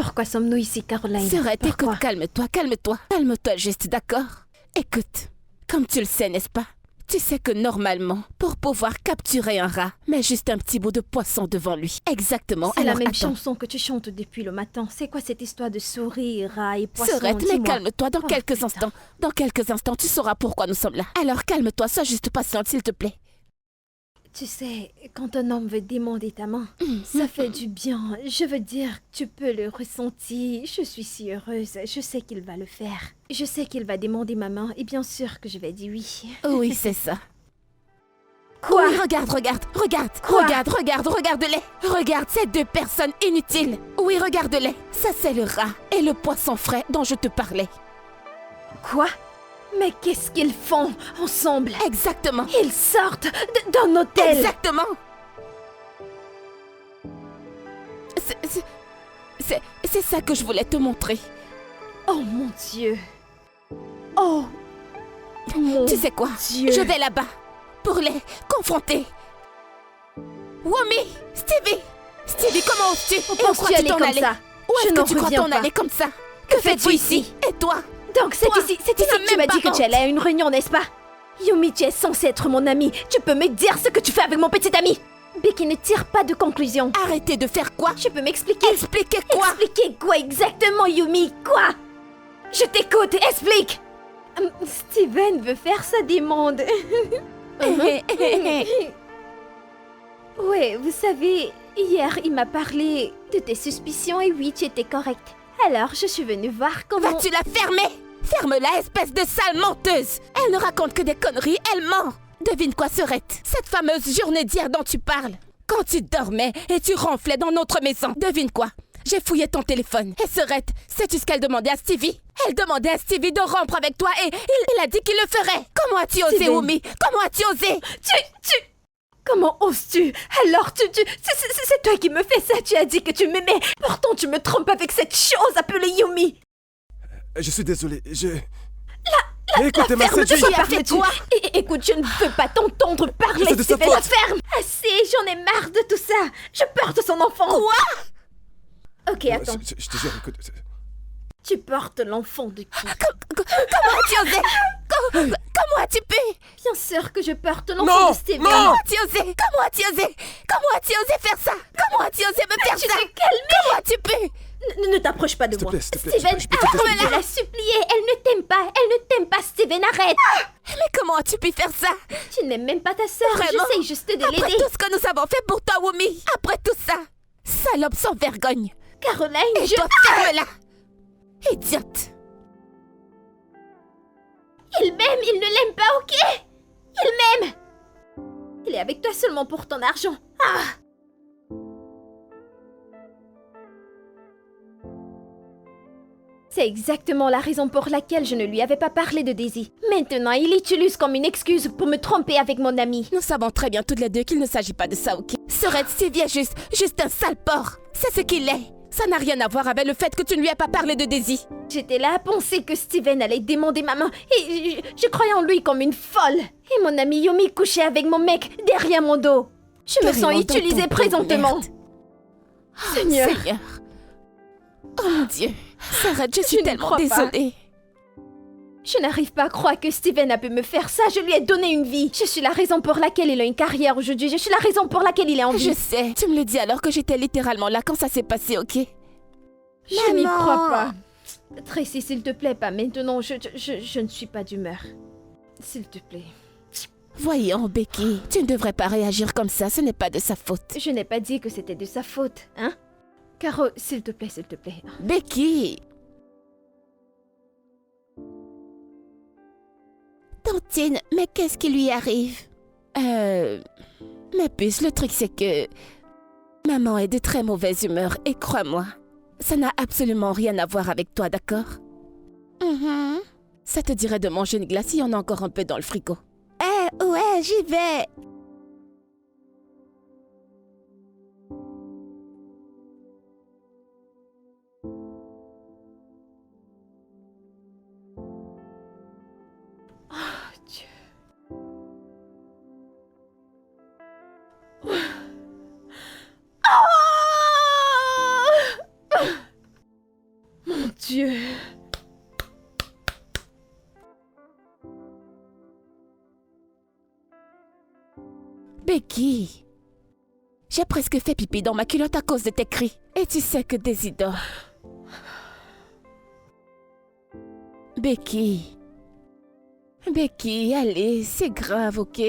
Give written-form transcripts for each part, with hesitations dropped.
Pourquoi sommes-nous ici, Caroline? Serette, écoute, calme-toi. Calme-toi juste, d'accord? Écoute, comme tu le sais, n'est-ce pas? Tu sais que normalement, pour pouvoir capturer un rat, mets juste un petit bout de poisson devant lui. Exactement. C'est la Alors, même attends. chanson que tu chantes depuis le matin. C'est quoi cette histoire de souris, rat et poisson? Serette, mais Dis-moi. calme-toi. Dans Oh, quelques putain. instants. Dans quelques instants, tu sauras pourquoi nous sommes là. Alors calme-toi, sois juste patiente, s'il te plaît. Tu sais, quand un homme veut demander ta main, ça fait du bien. Je veux dire, tu peux le ressentir. Je suis si heureuse. Je sais qu'il va le faire. Je sais qu'il va demander ma main et bien sûr que je vais dire oui. Oui, c'est ça. Quoi? Oui, regarde-les. Regarde ces deux personnes inutiles. Oui, regarde-les. Ça, c'est le rat et le poisson frais dont je te parlais. Quoi? Mais qu'est-ce qu'ils font ensemble? Exactement. Ils sortent d'un hôtel. Exactement. C'est ça que je voulais te montrer. Oh mon Dieu. Oh mon Tu sais quoi? Dieu. Je vais là-bas pour les confronter. Wumi! Stevie, comment oses-tu? Où Et penses-tu aller comme ça? Où Je est-ce n'en que tu crois reviens t'en pas. aller comme ça? Que Que fais-tu fais-tu ici? Et toi? Donc c'est Toi, ici tu que n'as tu m'as même dit pas que tu allais honte. à une réunion, n'est-ce pas? Yumi, tu es censé être mon ami. Tu peux me dire ce que tu fais avec mon petit ami? Becky ne tire pas de conclusion. Arrêtez de faire quoi? Tu peux m'expliquer? Expliquez quoi? Expliquer quoi exactement, Yumi? Quoi? Je t'écoute, explique! Steven veut faire sa demande. Ouais, vous savez, hier il m'a parlé de tes suspicions et oui, tu étais correct. Alors je suis venue voir comment... Vas-tu la fermer? Ferme-la, espèce de sale menteuse! Elle ne raconte que des conneries, elle ment! Devine quoi, Serette? Cette fameuse journée d'hier dont tu parles. Quand tu dormais et tu ronflais dans notre maison. Devine quoi? J'ai fouillé ton téléphone. Et Serette, sais-tu ce qu'elle demandait à Stevie? Elle demandait à Stevie de rompre avec toi et il a dit qu'il le ferait. Comment as-tu osé, Steven. Wumi? Comment as-tu osé? Comment oses-tu? Alors c'est toi qui me fais ça, tu as dit que tu m'aimais. Pourtant tu me trompes avec cette chose appelée Yumi. Je suis désolé, Écoutez-moi, Ferme, c'est de quoi Qui a fait parles-tu? quoi? Écoute, je ne veux pas t'entendre parler, C'est de sa Steven, faute. la ferme. Assez, j'en ai marre de tout ça. Je porte son enfant. Quoi? Ok, attends. Je te jure, écoute... Tu portes l'enfant de qui? Comment as-tu osé? Comment as-tu pu? Bien sûr que je porte l'enfant Non, de Steven. non. Comment as-tu osé? Comment as-tu osé? Comment as-tu osé faire ça? Comment as-tu osé me faire Tu ça? t'es calmée. Comment as-tu pu? Ne t'approche pas de S'il te moi. plaît, s'il te plaît, Steven, je peux te arrête, t'expliquer. je l'ai supplié. Elle ne t'aime pas. Elle ne t'aime pas, Steven, arrête. Mais comment as-tu pu faire ça? Tu n'aimes même pas ta sœur. Vraiment? J'essaye juste de Après l'aider. tout ce que nous avons fait pour toi, Wumi. Après tout ça. Salope sans vergogne. Caroline, Et je... toi, ferme-la. Idiote. Il m'aime, il ne l'aime pas, ok? Il m'aime. Il est avec toi seulement pour ton argent. Ah! C'est exactement la raison pour laquelle je ne lui avais pas parlé de Daisy. Maintenant, il l'utilise comme une excuse pour me tromper avec mon ami. Nous savons très bien toutes les deux qu'il ne s'agit pas de ça, ok? Serait Stevie est juste un sale porc. C'est ce qu'il est. Ça n'a rien à voir avec le fait que tu ne lui as pas parlé de Daisy. J'étais là à penser que Steven allait demander ma main et je croyais en lui comme une folle. Et mon ami Yumi couchait avec mon mec derrière mon dos. Je me sens Carrément dans utilisée ton dos, présentement. merde. Seigneur. Seigneur. Oh mon Dieu. Sarah, je suis Je ne tellement crois pas. désolée. Je n'arrive pas à croire que Steven a pu me faire ça. Je lui ai donné une vie. Je suis la raison pour laquelle il a une carrière aujourd'hui. Je suis la raison pour laquelle il est en vie. Je sais. Tu me le dis alors que j'étais littéralement là quand ça s'est passé, ok? Je n'y Maman. crois pas. Tracy, s'il te plaît, pas maintenant. Je ne suis pas d'humeur. S'il te plaît. Voyons, Becky, tu ne devrais pas réagir comme ça, ce n'est pas de sa faute. Je n'ai pas dit que c'était de sa faute, hein? Caro, s'il te plaît, s'il te plaît. Becky! Tantine, mais qu'est-ce qui lui arrive? Ma puce, le truc c'est que... Maman est de très mauvaise humeur et crois-moi, ça n'a absolument rien à voir avec toi, d'accord? Ça te dirait de manger une glace, il y en a encore un peu dans le frigo. Ouais, j'y vais! Becky, j'ai presque fait pipi dans ma culotte à cause de tes cris. Et tu sais que Désidore... Becky, allez, c'est grave, ok?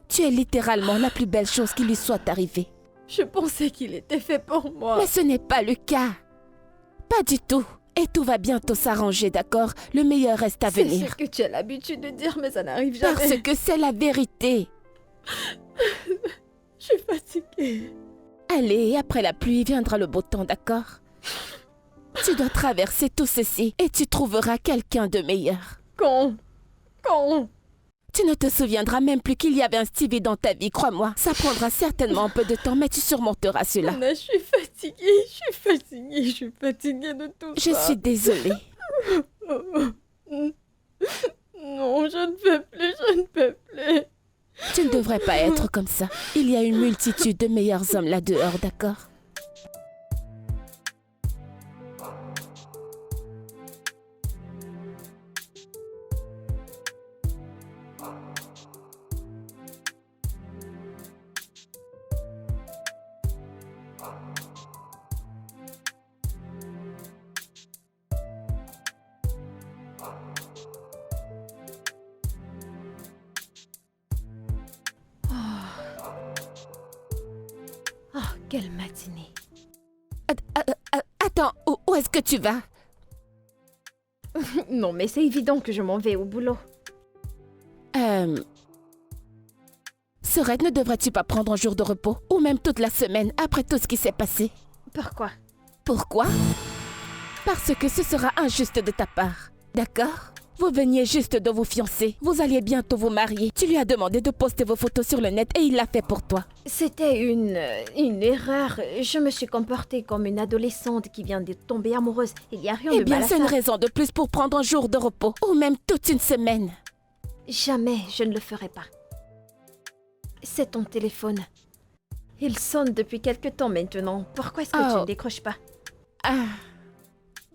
Tu es littéralement la plus belle chose qui lui soit arrivée. Je pensais qu'il était fait pour moi. Mais ce n'est pas le cas. Pas du tout. Et tout va bientôt s'arranger, d'accord? Le meilleur reste à venir. C'est ce que tu as l'habitude de dire, mais ça n'arrive jamais. Parce que c'est la vérité. Je suis fatiguée. Allez, après la pluie viendra le beau temps, d'accord? Tu dois traverser tout ceci et tu trouveras quelqu'un de meilleur. Quand? Tu ne te souviendras même plus qu'il y avait un Stevie dans ta vie, crois-moi. Ça prendra certainement un peu de temps, mais tu surmonteras cela. Anna, je suis fatiguée de tout Je ça. suis désolée. Non, je ne peux plus. Tu ne devrais pas être comme ça. Il y a une multitude de meilleurs hommes là dehors, d'accord? Oh, quelle matinée. Attends, où est-ce que tu vas? Non, mais c'est évident que je m'en vais au boulot. Sorette, ne devrais-tu pas prendre un jour de repos? Ou même toute la semaine, après tout ce qui s'est passé? Pourquoi? Pourquoi? Parce que ce sera injuste de ta part, d'accord? Vous veniez juste de vous fiancer, vous alliez bientôt vous marier. Tu lui as demandé de poster vos photos sur le net et il l'a fait pour toi. C'était une erreur. Je me suis comportée comme une adolescente qui vient de tomber amoureuse. Il n'y a rien de Eh bien, mal à c'est une ça. raison de plus pour prendre un jour de repos, ou même toute une semaine. Jamais je ne le ferai pas. C'est ton téléphone. Il sonne depuis quelque temps maintenant. Pourquoi est-ce que tu ne décroches pas? Ah,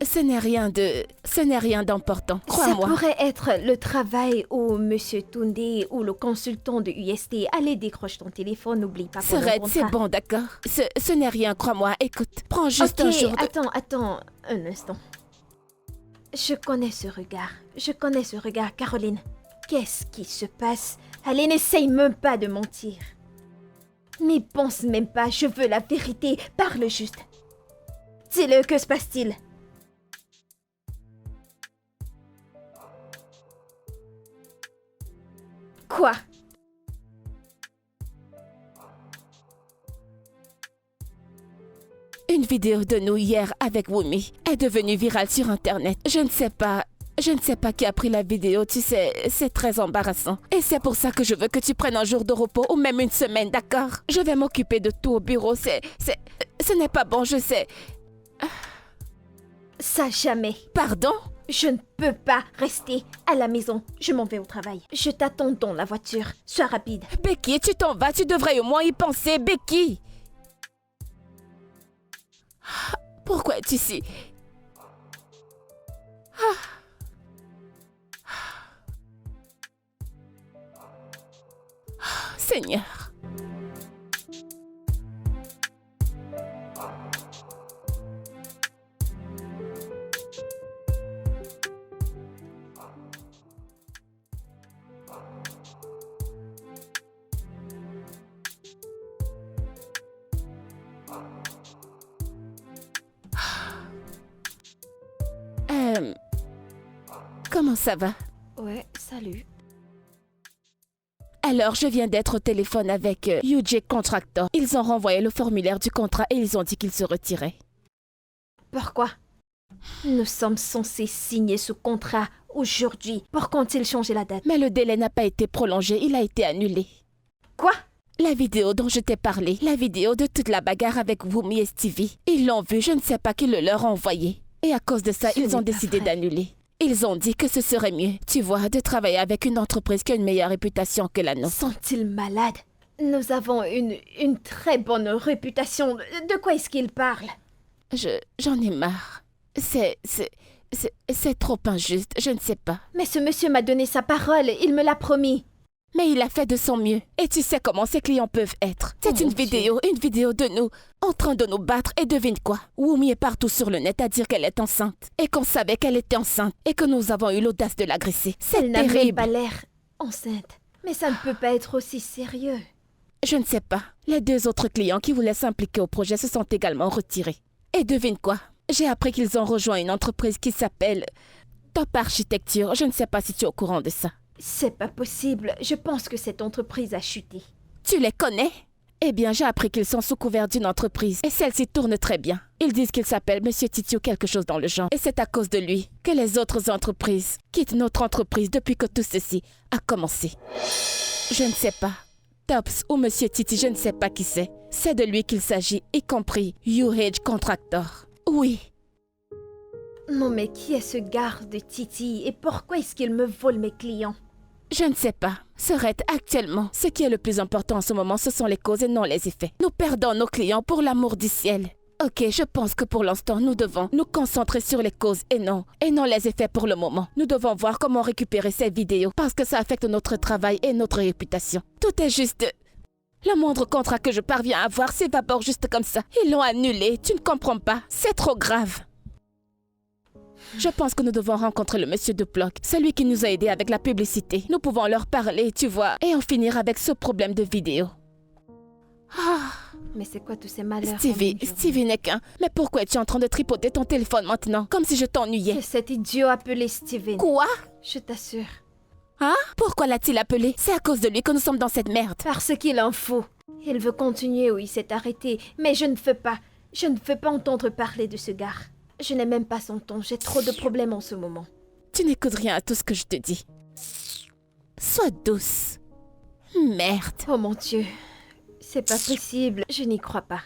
ce n'est rien d'important, Ça crois-moi. pourrait être le travail ou Monsieur Toundé ou le consultant de UST. Allez, décroche ton téléphone, n'oublie pas qu'on Sorette, c'est rencontrera. bon, d'accord? Ce n'est rien, crois-moi. Écoute, prends juste un jour de... Attends un instant. Je connais ce regard, Caroline. Qu'est-ce qui se passe? Allez, n'essaye même pas de mentir. N'y pense même pas, je veux la vérité. Parle juste. Dis-le, que se passe-t-il? Quoi? Une vidéo de nous hier avec Wumi est devenue virale sur Internet. Je ne sais pas qui a pris la vidéo, tu sais, c'est très embarrassant. Et c'est pour ça que je veux que tu prennes un jour de repos ou même une semaine, d'accord? Je vais m'occuper de tout au bureau, ce n'est pas bon, je sais. Ça jamais. Pardon? Je ne peux pas rester à la maison. Je m'en vais au travail. Je t'attends dans la voiture. Sois rapide. Becky, tu t'en vas, tu devrais au moins y penser, Becky. Pourquoi es-tu si... Seigneur. Comment ça va? Ouais, salut. Alors, je viens d'être au téléphone avec UJ Contractor. Ils ont renvoyé le formulaire du contrat et ils ont dit qu'ils se retiraient. Pourquoi? Nous sommes censés signer ce contrat aujourd'hui. Pourquoi ont-ils changé la date? Mais le délai n'a pas été prolongé, il a été annulé. Quoi? La vidéo dont je t'ai parlé, la vidéo de toute la bagarre avec Wumi et Stevie, ils l'ont vue, je ne sais pas qui le leur a envoyé. Et à cause de ça, Ce ils ont n'est pas décidé vrai. d'annuler. Ils ont dit que ce serait mieux, tu vois, de travailler avec une entreprise qui a une meilleure réputation que la nôtre. Sont-ils malades? Nous avons une très bonne réputation. De quoi est-ce qu'ils parlent? J'en ai marre. C'est trop injuste, je ne sais pas. Mais ce monsieur m'a donné sa parole. Il me l'a promis. Mais il a fait de son mieux. Et tu sais comment ces clients peuvent être. C'est une vidéo de nous en train de nous battre. Et devine quoi? Wumi est partout sur le net à dire qu'elle est enceinte. Et qu'on savait qu'elle était enceinte. Et que nous avons eu l'audace de l'agresser. C'est Elle n'a même terrible. pas l'air enceinte. Mais ça ne peut pas être aussi sérieux. Je ne sais pas. Les 2 autres clients qui voulaient s'impliquer au projet se sont également retirés. Et devine quoi? J'ai appris qu'ils ont rejoint une entreprise qui s'appelle Top Architecture. Je ne sais pas si tu es au courant de ça. C'est pas possible. Je pense que cette entreprise a chuté. Tu les connais? Eh bien, j'ai appris qu'ils sont sous couvert d'une entreprise. Et celle-ci tourne très bien. Ils disent qu'il s'appelle Monsieur Titi ou quelque chose dans le genre. Et c'est à cause de lui que les autres entreprises quittent notre entreprise depuis que tout ceci a commencé. Je ne sais pas. Tops ou Monsieur Titi, je ne sais pas qui c'est. C'est de lui qu'il s'agit, y compris UH Contractor. Oui. Non mais qui est ce gars de Titi et pourquoi est-ce qu'il me vole mes clients? Je ne sais pas. Serait actuellement, ce qui est le plus important en ce moment, ce sont les causes et non les effets. Nous perdons nos clients pour l'amour du ciel. Ok, je pense que pour l'instant, nous devons nous concentrer sur les causes et non les effets pour le moment. Nous devons voir comment récupérer ces vidéos parce que ça affecte notre travail et notre réputation. Tout est juste... Le moindre contrat que je parviens à avoir s'évapore juste comme ça. Ils l'ont annulé, tu ne comprends pas. C'est trop grave. Je pense que nous devons rencontrer le monsieur de Bloc, celui qui nous a aidés avec la publicité. Nous pouvons leur parler, tu vois, et en finir avec ce problème de vidéo. Ah, Mais c'est quoi tous ces malheurs? Stevie n'est qu'un. Mais pourquoi es-tu en train de tripoter ton téléphone maintenant, comme si je t'ennuyais? C'est cet idiot appelé Steven. Quoi? Je t'assure. Hein? Pourquoi l'a-t-il appelé? C'est à cause de lui que nous sommes dans cette merde. Parce qu'il en faut. Il veut continuer où il s'est arrêté, mais je ne veux pas. Je ne veux pas entendre parler de ce gars. Je n'ai même pas son ton, j'ai trop de problèmes en ce moment. Tu n'écoutes rien à tout ce que je te dis. Sois douce. Merde. Oh mon Dieu, c'est pas possible, je n'y crois pas.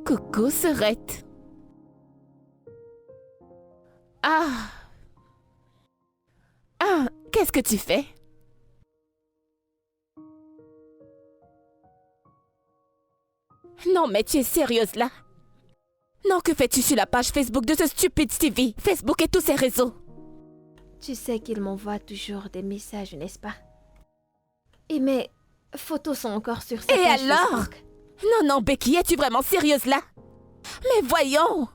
Coucou, Serette. Ah, qu'est-ce que tu fais? Non, mais tu es sérieuse là? Non, que fais-tu sur la page Facebook de ce stupide Stevie? Facebook et tous ses réseaux. Tu sais qu'il m'envoie toujours des messages, n'est-ce pas? Et mes photos sont encore sur sa Et page alors? Facebook. Non, Becky, es-tu vraiment sérieuse là? Mais voyons!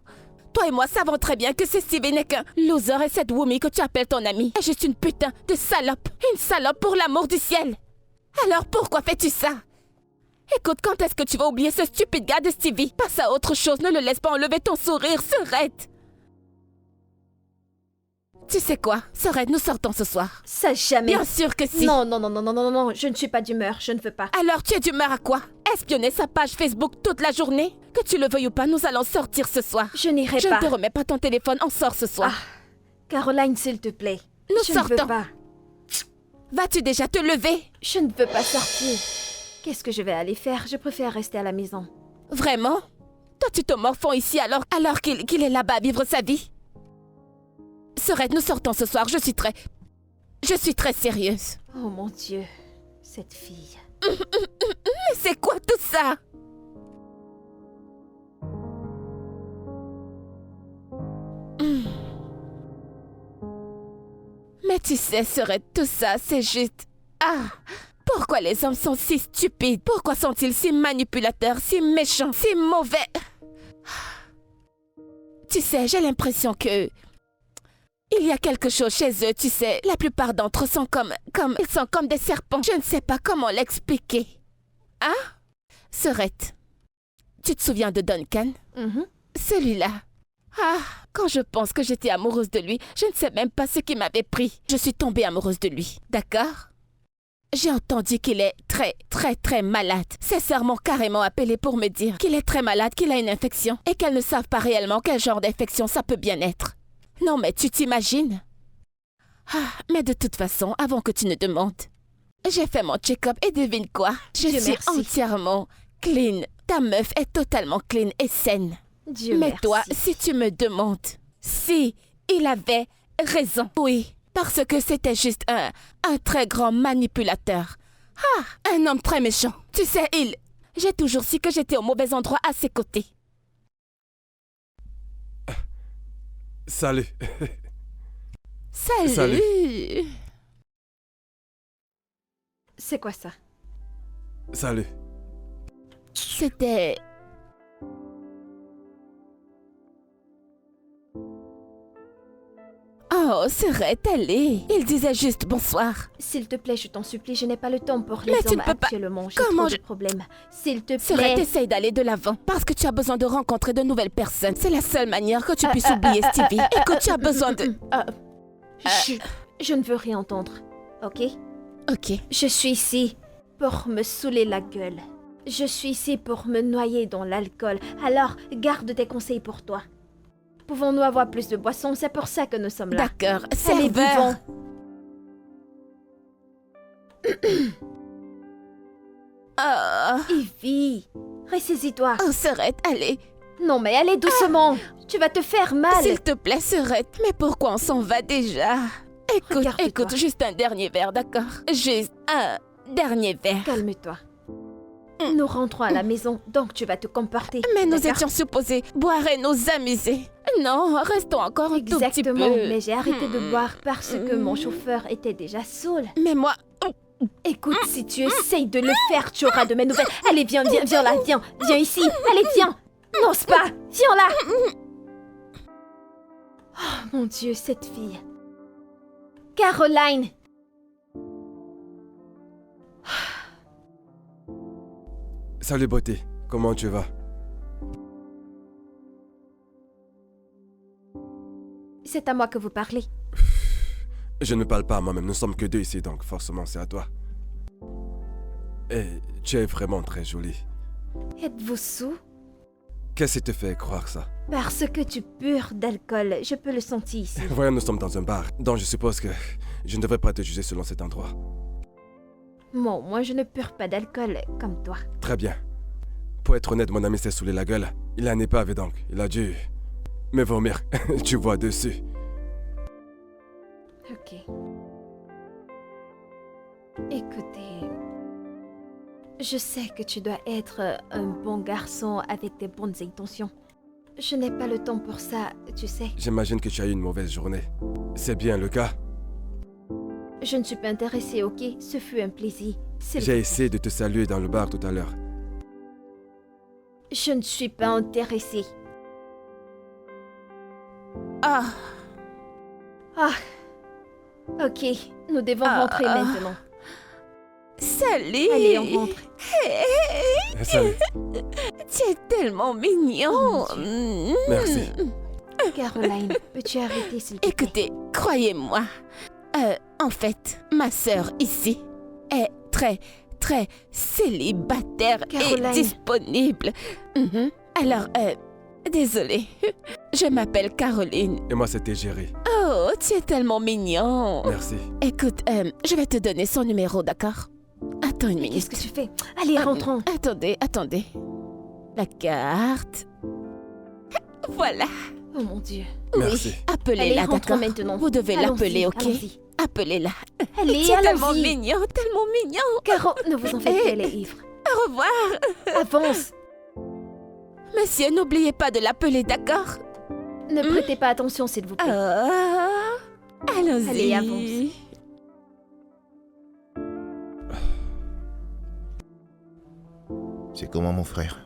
Toi et moi savons très bien que ce Stevie n'est qu'un loser et cette Wumi que tu appelles ton amie est juste une putain de salope. Une salope pour l'amour du ciel. Alors pourquoi fais-tu ça? Écoute, quand est-ce que tu vas oublier ce stupide gars de Stevie? Passe à autre chose, ne le laisse pas enlever ton sourire, Serette. Tu sais quoi, Serette, nous sortons ce soir. Ça jamais. Bien sûr que si. Non, je ne suis pas d'humeur, je ne veux pas. Alors tu es d'humeur à quoi? Espionner sa page Facebook toute la journée? Que tu le veuilles ou pas, nous allons sortir ce soir. Je n'irai Je pas. ne te remets pas ton téléphone, on sort ce soir. Caroline, s'il te plaît. Nous je ne veux sortons. pas. Vas-tu déjà te lever? Je ne veux pas sortir. Qu'est-ce que je vais aller faire? Je préfère rester à la maison. Vraiment? Toi, tu te morfonds ici alors qu'il est là-bas à vivre sa vie? Serette, nous sortons ce soir, je suis très sérieuse. Oh mon Dieu, cette fille. Mais c'est quoi tout ça? Mais tu sais, Serette, tout ça, c'est juste... Ah! Pourquoi les hommes sont si stupides? Pourquoi sont-ils si manipulateurs, si méchants, si mauvais? Tu sais, j'ai l'impression que... Il y a quelque chose chez eux, tu sais. La plupart d'entre eux sont ils sont comme des serpents. Je ne sais pas comment l'expliquer. Hein? Serette, tu te souviens de Duncan? Celui-là. Ah, quand je pense que j'étais amoureuse de lui, je ne sais même pas ce qui m'avait pris. Je suis tombée amoureuse de lui, d'accord? J'ai entendu qu'il est très malade. Ses sœurs m'ont carrément appelé pour me dire qu'il est très malade, qu'il a une infection et qu'elles ne savent pas réellement quel genre d'infection ça peut bien être. Non, mais tu t'imagines? Ah, mais de toute façon, avant que tu ne demandes, j'ai fait mon check-up et devine quoi? Je Dieu suis merci. entièrement clean. Ta meuf est totalement clean et saine. Dieu Mais merci. toi, si tu me demandes, si il avait raison, oui, parce que c'était juste un très grand manipulateur. Ah, un homme très méchant. Tu sais, j'ai toujours su que j'étais au mauvais endroit à ses côtés. Salut. Salut. Salut. C'est quoi ça? Salut. C'était... Oh, Serette, allez. Il disait juste bonsoir. S'il te plaît, je t'en supplie, je n'ai pas le temps pour les Mais tu hommes ne peux pas- actuellement. J'ai Comment trop je- de problèmes. S'il te Serette, plaît. essaye d'aller de l'avant. Parce que tu as besoin de rencontrer de nouvelles personnes. C'est la seule manière que tu puisses oublier Stevie. Et que tu as besoin de... Je ne veux rien entendre, ok? Ok. Je suis ici pour me saouler la gueule. Je suis ici pour me noyer dans l'alcool. Alors, garde tes conseils pour toi. Pouvons-nous avoir plus de boissons? C'est pour ça que nous sommes là. D'accord. Allez, Serveur. buvons. Oh, Ivy, ressaisis-toi. oh, Serette, allez. Non, mais allez doucement. Tu vas te faire mal. S'il te plaît, Serette. Mais pourquoi on s'en va déjà? Écoute, Regarde-toi. écoute, juste un dernier verre, d'accord? Juste un dernier verre. Calme-toi. Nous rentrons à la maison, donc tu vas te comporter. Mais nous d'accord? étions supposés boire et nous amuser. Non, restons encore un tout petit peu. Exactement, mais j'ai arrêté de boire parce que mon chauffeur était déjà saoul. Mais moi... Écoute, si tu essayes de le faire, tu auras de mes nouvelles. Allez, viens là, viens ici. Allez, viens. N'ose pas, viens là. Oh mon Dieu, cette fille. Caroline. Salut beauté, comment tu vas? C'est à moi que vous parlez. Je ne parle pas à moi-même, nous sommes que deux ici, donc forcément c'est à toi. Et tu es vraiment très jolie. Êtes-vous sous? Qu'est-ce qui te fait croire ça? Parce que tu pures d'alcool, je peux le sentir ici. Voyons, nous sommes dans un bar, donc je suppose que je ne devrais pas te juger selon cet endroit. Bon, moi je ne pure pas d'alcool comme toi. Très bien. Pour être honnête, mon ami s'est saoulé la gueule. Il a un épave donc, il a dû me vomir, tu vois dessus. Ok. Écoutez, je sais que tu dois être un bon garçon avec des bonnes intentions. Je n'ai pas le temps pour ça, tu sais. J'imagine que tu as eu une mauvaise journée. C'est bien le cas. Je ne suis pas intéressée, ok? Ce fut un plaisir. s'il vous J'ai plaît. essayé de te saluer dans le bar tout à l'heure. Je ne suis pas intéressée. Ah, Ah. Ok, nous devons rentrer maintenant. salut. Allez, on rentre. Salut. Tu es tellement mignon. Oh, Merci. Caroline, peux-tu arrêter s'il te plaît? Écoutez, croyez-moi. En fait, ma sœur ici est très célibataire Caroline. et disponible. Mhm. Alors, désolée. Je m'appelle Caroline. Et moi c'était Jerry. Oh, tu es tellement mignon. Merci. Écoute, je vais te donner son numéro, d'accord? Attends une Mais qu'est-ce minute. que tu fais? Allez, rentrons. Attendez. La carte. Voilà. Oh mon Dieu. Merci. Oui, Allez, appelez-la, rentrons d'accord? maintenant. Vous devez Allons-y, l'appeler, ok? allons-y. Appelez-la. Allez, Tu es tellement allons-y. mignon, tellement mignon. Caro, ne vous en faites pas, elle est ivre. Au revoir. Avance. Monsieur, n'oubliez pas de l'appeler, d'accord? Ne prêtez pas attention, s'il vous plaît. Allons-y. Allez, avance. C'est comment mon frère?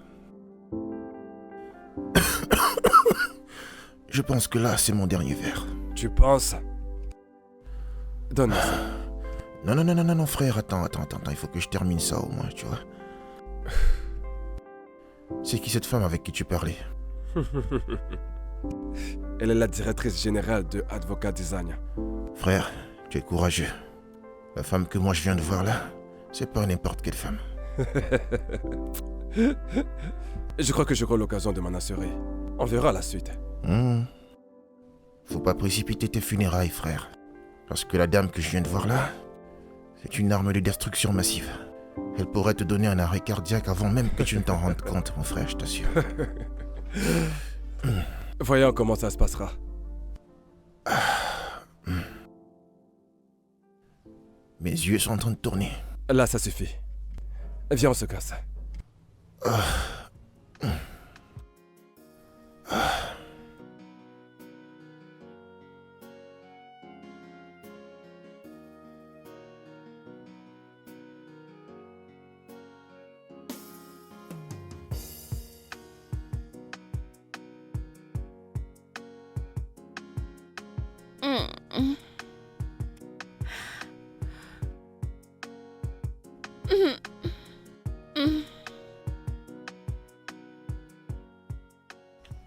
Je pense que là, c'est mon dernier verre. Tu penses? Donne-moi ça. Non, frère, attends, il faut que je termine ça au moins, tu vois. C'est qui cette femme avec qui tu parlais? Elle est la directrice générale de Advocat Design. Frère, tu es courageux. La femme que moi je viens de voir là, c'est pas n'importe quelle femme. Je crois que j'aurai l'occasion de m'en assurer. On verra la suite. Faut pas précipiter tes funérailles, frère. Parce que la dame que je viens de voir là, c'est une arme de destruction massive. Elle pourrait te donner un arrêt cardiaque avant même que tu ne t'en rendes compte, mon frère, je t'assure. Voyons comment ça se passera. Mes yeux sont en train de tourner. Là, ça suffit. Viens, on se casse.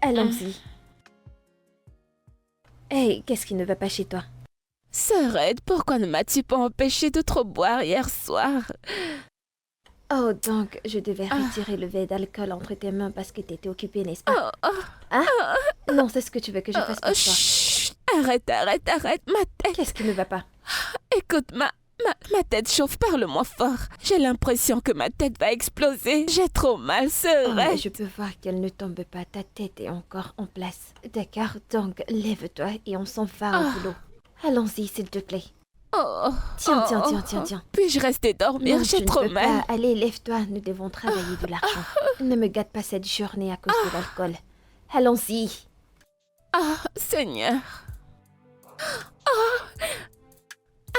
Allons-y. Hey, qu'est-ce qui ne va pas chez toi? Sœurette, pourquoi ne m'as-tu pas empêché de trop boire hier soir? Oh, donc, je devais retirer le verre d'alcool entre tes mains parce que t'étais occupée, n'est-ce pas? Hein? Non, c'est ce que tu veux que je fasse pour toi. Chut, arrête, ma tête. Qu'est-ce qui ne va pas? Écoute, ma tête chauffe, parle-moi fort. J'ai l'impression que ma tête va exploser. J'ai trop mal, Oh, mais sœurette. je peux voir qu'elle ne tombe pas. Ta tête est encore en place. D'accord, donc lève-toi et on s'en va au boulot. Allons-y, s'il te plaît. Tiens. Puis-je rester dormir? Non, tu J'ai ne trop peux mal. pas. Allez, lève-toi, nous devons travailler de l'argent. Ne me gâte pas cette journée à cause de l'alcool. Allons-y. Ah, Seigneur.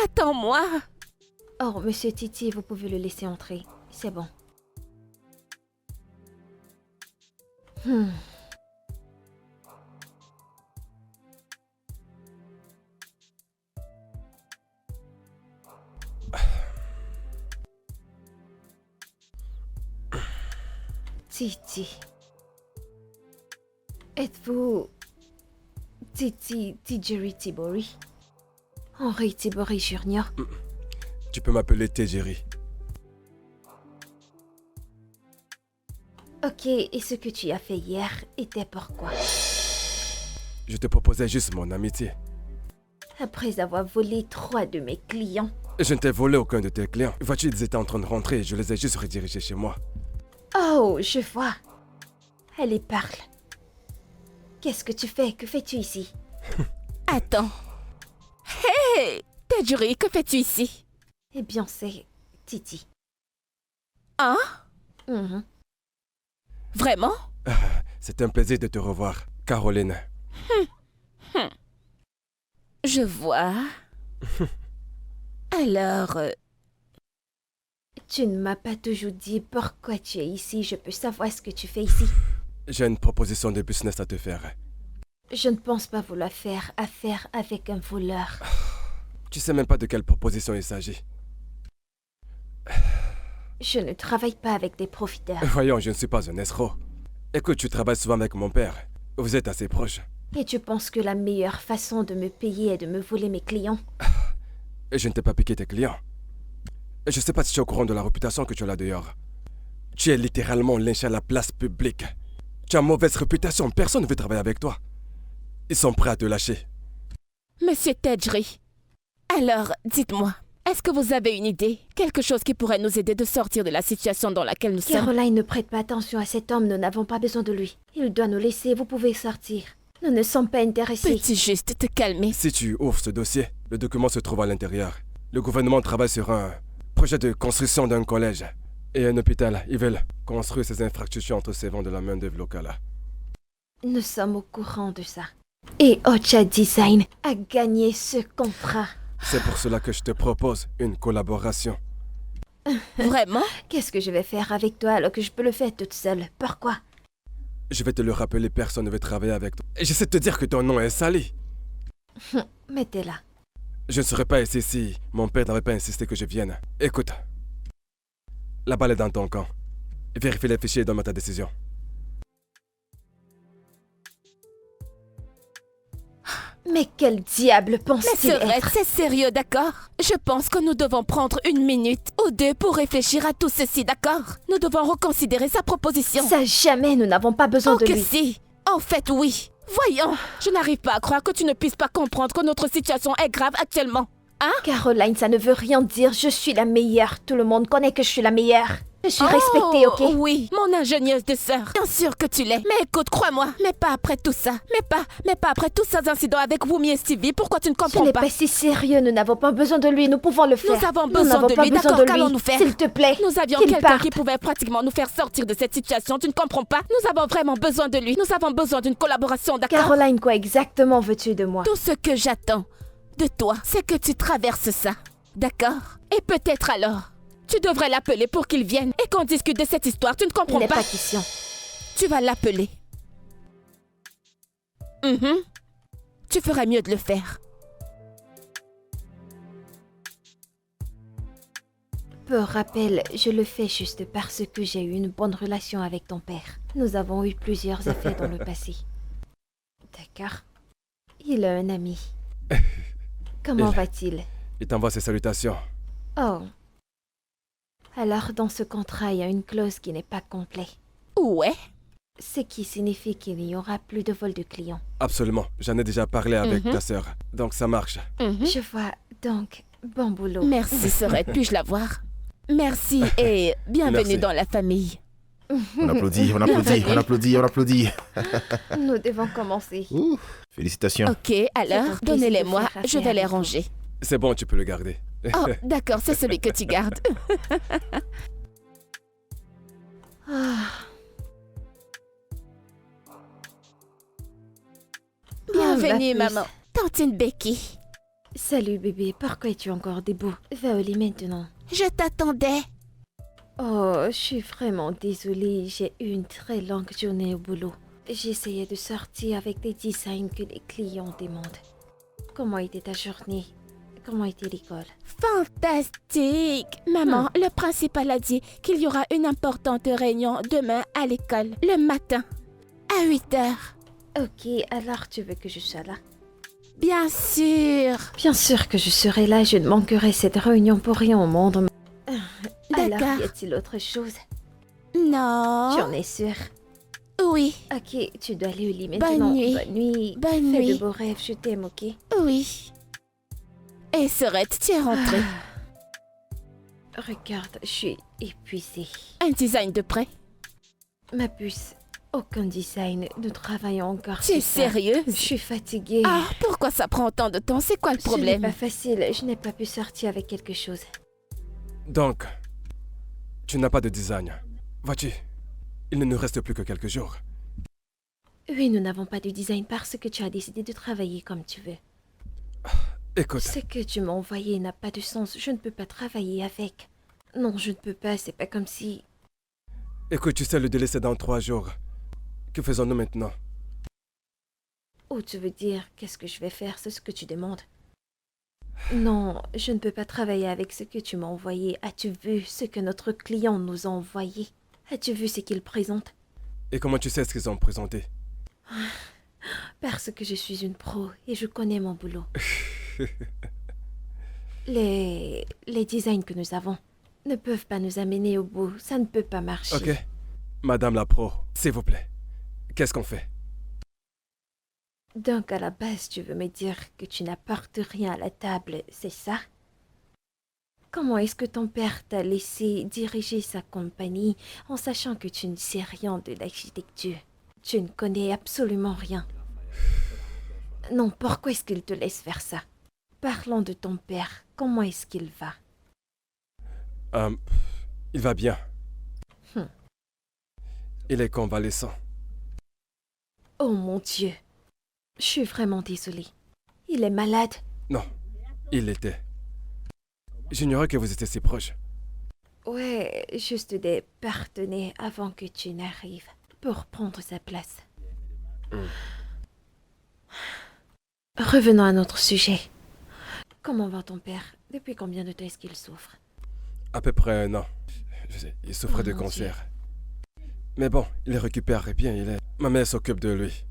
Attends-moi. Oh, monsieur Titi, vous pouvez le laisser entrer. C'est bon. Titi. Êtes-vous Titi Tijeri Tibori? Henri Tibori Junior? Tu peux m'appeler Tejeri. Ok, et ce que tu as fait hier était pourquoi? Je te proposais juste mon amitié. Après avoir volé 3 de mes clients. Je ne t'ai volé aucun de tes clients. Vois-tu, ils étaient en train de rentrer et je les ai juste redirigés chez moi. Oh, je vois. Allez, parle. Qu'est-ce que tu fais? Que fais-tu ici? Attends. Hey! Tejeri, que fais-tu ici? Eh bien, c'est Titi. Hein? Mhm. Vraiment? C'est un plaisir de te revoir, Caroline. Je vois. Alors, Tu ne m'as pas toujours dit pourquoi tu es ici. Je peux savoir ce que tu fais ici. J'ai une proposition de business à te faire. Je ne pense pas vouloir faire affaire avec un voleur. Tu sais même pas de quelle proposition il s'agit. Je ne travaille pas avec des profiteurs. Voyons, je ne suis pas un escroc. Écoute, tu travailles souvent avec mon père. Vous êtes assez proches. Et tu penses que la meilleure façon de me payer est de me voler mes clients? Et je ne t'ai pas piqué tes clients. Et je sais pas si tu es au courant de la réputation que tu as là dehors. Tu es littéralement lynché à la place publique. Tu as mauvaise réputation, personne ne veut travailler avec toi. Ils sont prêts à te lâcher. Monsieur Tejeri, alors, dites-moi, est-ce que vous avez une idée? Quelque chose qui pourrait nous aider de sortir de la situation dans laquelle nous sommes? Caroline, ne prête pas attention à cet homme. Nous n'avons pas besoin de lui. Il doit nous laisser. Vous pouvez sortir. Nous ne sommes pas intéressés. Peux-tu juste te calmer? Si tu ouvres ce dossier, le document se trouve à l'intérieur. Le gouvernement travaille sur un projet de construction d'un collège et un hôpital. Ils veulent construire ces infrastructures entre servant de la main-d'œuvre locale. Nous sommes au courant de ça. Et Ocha Design a gagné ce contrat. C'est pour cela que je te propose une collaboration. Vraiment? Qu'est-ce que je vais faire avec toi alors que je peux le faire toute seule? Pourquoi? Je vais te le rappeler, personne ne veut travailler avec toi. Et j'essaie de te dire que ton nom est sali. Mettez-la. Je ne serais pas ici si mon père n'avait pas insisté que je vienne. Écoute, la balle est dans ton camp. Vérifie les fichiers et donne-moi ta décision. Mais quel diable Mais pense-t-il Sœurette, être? c'est sérieux, d'accord? Je pense que nous devons prendre 1 minute ou 2 pour réfléchir à tout ceci, d'accord? Nous devons reconsidérer sa proposition. Ça jamais, nous n'avons pas besoin Oh de que lui. si! En fait, oui. Voyons, je n'arrive pas à croire que tu ne puisses pas comprendre que notre situation est grave actuellement. Hein? Caroline, ça ne veut rien dire. Je suis la meilleure. Tout le monde connaît que je suis la meilleure. Je suis respectée, ok? Oui, mon ingénieuse de sœur. Bien sûr que tu l'es. Mais écoute, crois-moi, mais pas après tout ça. Mais pas après tous ces incidents avec Wumi et Stevie. Pourquoi tu ne Ce comprends n'est pas? pas si sérieux. Nous n'avons pas besoin de lui. Nous pouvons le faire. Nous avons Nous besoin n'avons de pas lui, besoin d'accord? de lui. Qu'allons-nous faire? S'il te plaît. Nous avions qu'il quelqu'un parte. qui pouvait pratiquement nous faire sortir de cette situation, tu ne comprends pas? Nous avons vraiment besoin de lui. Nous avons besoin d'une collaboration, d'accord? Caroline, quoi exactement veux-tu de moi? Tout ce que j'attends de toi, c'est que tu traverses ça, d'accord? Et peut-être alors, tu devrais l'appeler pour qu'il vienne et qu'on discute de cette histoire, tu ne Il comprends n'est pas? pas question. Tu vas l'appeler. Tu ferais mieux de le faire. Pour rappel, je le fais juste parce que j'ai eu une bonne relation avec ton père. Nous avons eu plusieurs affaires dans le passé. D'accord. Il a un ami. Comment va-t-il? Il t'envoie ses salutations. Oh. Alors, dans ce contrat, il y a une clause qui n'est pas complète. Ouais. Ce qui signifie qu'il n'y aura plus de vol de clients. Absolument. J'en ai déjà parlé avec ta sœur. Donc ça marche. Je vois. Donc, bon boulot. Merci, Sorette. Puis-je la voir? Merci et bienvenue Merci. dans la famille. On applaudit, on applaudit, on applaudit, on applaudit. Nous devons commencer. Ouh, félicitations. Ok, alors, C'est ton donnez-les-moi, plaisir de je faire vais les avec vous. ranger. C'est bon, tu peux le garder. Oh, d'accord, c'est celui que tu gardes. Ah, Bienvenue, ma puce. maman. Tantine Becky. Salut bébé, pourquoi es-tu encore debout? Va au lit maintenant. Je t'attendais. Oh, je suis vraiment désolée, j'ai eu une très longue journée au boulot. J'essayais de sortir avec des designs que les clients demandent. Comment était ta journée? Comment était l'école? Fantastique. Maman, le principal a dit qu'il y aura une importante réunion demain à l'école, le matin, à 8 heures. Ok, alors tu veux que je sois là? Bien sûr. Bien sûr que je serai là, je ne manquerai cette réunion pour rien au monde. Alors, D'accord. y a-t-il autre chose? Non. Tu en es sûre? Oui, Ok, tu dois aller au lit maintenant. nuit. Bonne nuit. bonne Fais de nuit. beaux rêves, je t'aime, ok? Oui. Et Sorette, tu es rentrée. Regarde, je suis épuisée. Un design de prêt. Ma puce, aucun design. Nous travaillons encore Tu es sur ça. sérieuse? Je suis fatiguée. Ah, pourquoi ça prend autant de temps? C'est quoi le Ce n'est problème? pas facile, je n'ai pas pu sortir avec quelque chose. Donc, tu n'as pas de design. Vois-tu, il ne nous reste plus que quelques jours. Oui, nous n'avons pas de design parce que tu as décidé de travailler comme tu veux. Écoute, Ce que tu m'as envoyé n'a pas de sens, je ne peux pas travailler avec. Non, je ne peux pas, c'est pas comme si... écoute, tu sais, le délai c'est dans 3 jours. Que faisons-nous maintenant? Oh, tu veux dire, qu'est-ce que je vais faire, c'est ce que tu demandes? Non, je ne peux pas travailler avec ce que tu m'as envoyé. As-tu vu ce que notre client nous a envoyé? As-tu vu ce qu'il présente? Et comment tu sais ce qu'ils ont présenté? Parce que je suis une pro et je connais mon boulot. Les designs que nous avons ne peuvent pas nous amener au bout. Ça ne peut pas marcher. Ok. Madame la pro, s'il vous plaît. Qu'est-ce qu'on fait? Donc à la base, tu veux me dire que tu n'apportes rien à la table, c'est ça? Comment est-ce que ton père t'a laissé diriger sa compagnie en sachant que tu ne sais rien de l'architecture? Tu ne connais absolument rien. Non, pourquoi est-ce qu'il te laisse faire ça? Parlons de ton père. Comment est-ce qu'il va? Il va bien. Hmm. Il est convalescent. Oh mon Dieu. Je suis vraiment désolée. Il est malade. Non, il l'était. J'ignorais que vous étiez si proches. Ouais, juste des partenaires avant que tu n'arrives pour prendre sa place. Revenons à notre sujet. Comment va ton père? Depuis combien de temps est-ce qu'il souffre? À peu près 1 an. Je sais, il souffrait Oh de mon cancer. Mais bon, il récupère bien, Ma mère s'occupe de lui.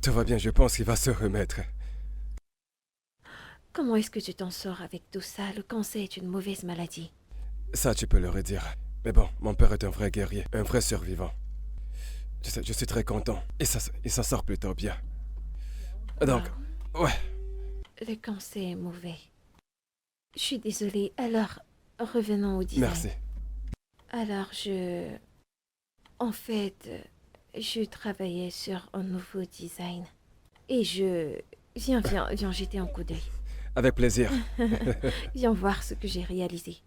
Tout va bien, je pense qu'il va se remettre. Comment est-ce que tu t'en sors avec tout ça? Le cancer est une mauvaise maladie. Ça, tu peux le redire. Mais bon, mon père est un vrai guerrier, un vrai survivant. Je suis très content. Il s'en sort plutôt bien. Donc, ouais. Le cancer est mauvais. Je suis désolée. Alors, revenons au design. Merci. Alors, En fait, je travaillais sur un nouveau design. Et Viens jeter un coup d'œil. Avec plaisir. Viens voir ce que j'ai réalisé.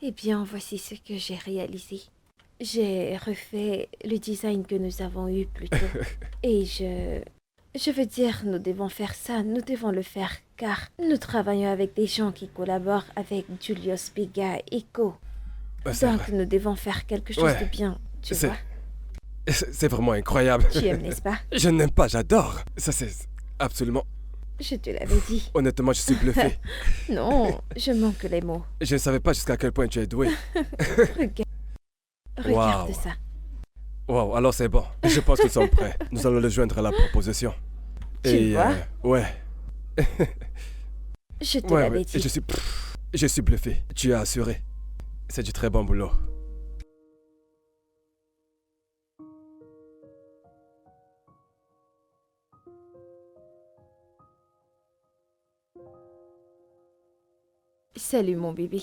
Eh bien, voici ce que j'ai réalisé. J'ai refait le design que nous avons eu plus tôt. Et je veux dire, nous devons faire ça, nous devons le faire, car nous travaillons avec des gens qui collaborent avec Julius Biga et Co. C'est Donc, vrai. nous devons faire quelque chose Ouais. de bien, tu C'est- vois. C'est vraiment incroyable. Tu aimes, n'est-ce pas? Je n'aime pas, j'adore. Ça, c'est absolument Je te l'avais dit. Honnêtement, je suis bluffé. Non, je manque les mots. Je ne savais pas jusqu'à quel point tu es doué. Regarde Wow. ça. Wow, alors c'est bon. Je pense qu'ils sont prêts. Nous allons le joindre à la proposition. Tu vois? Ouais. Je te l'avais Ouais. dit. Je suis bluffé. Tu as assuré. C'est du très bon boulot. Salut mon bébé.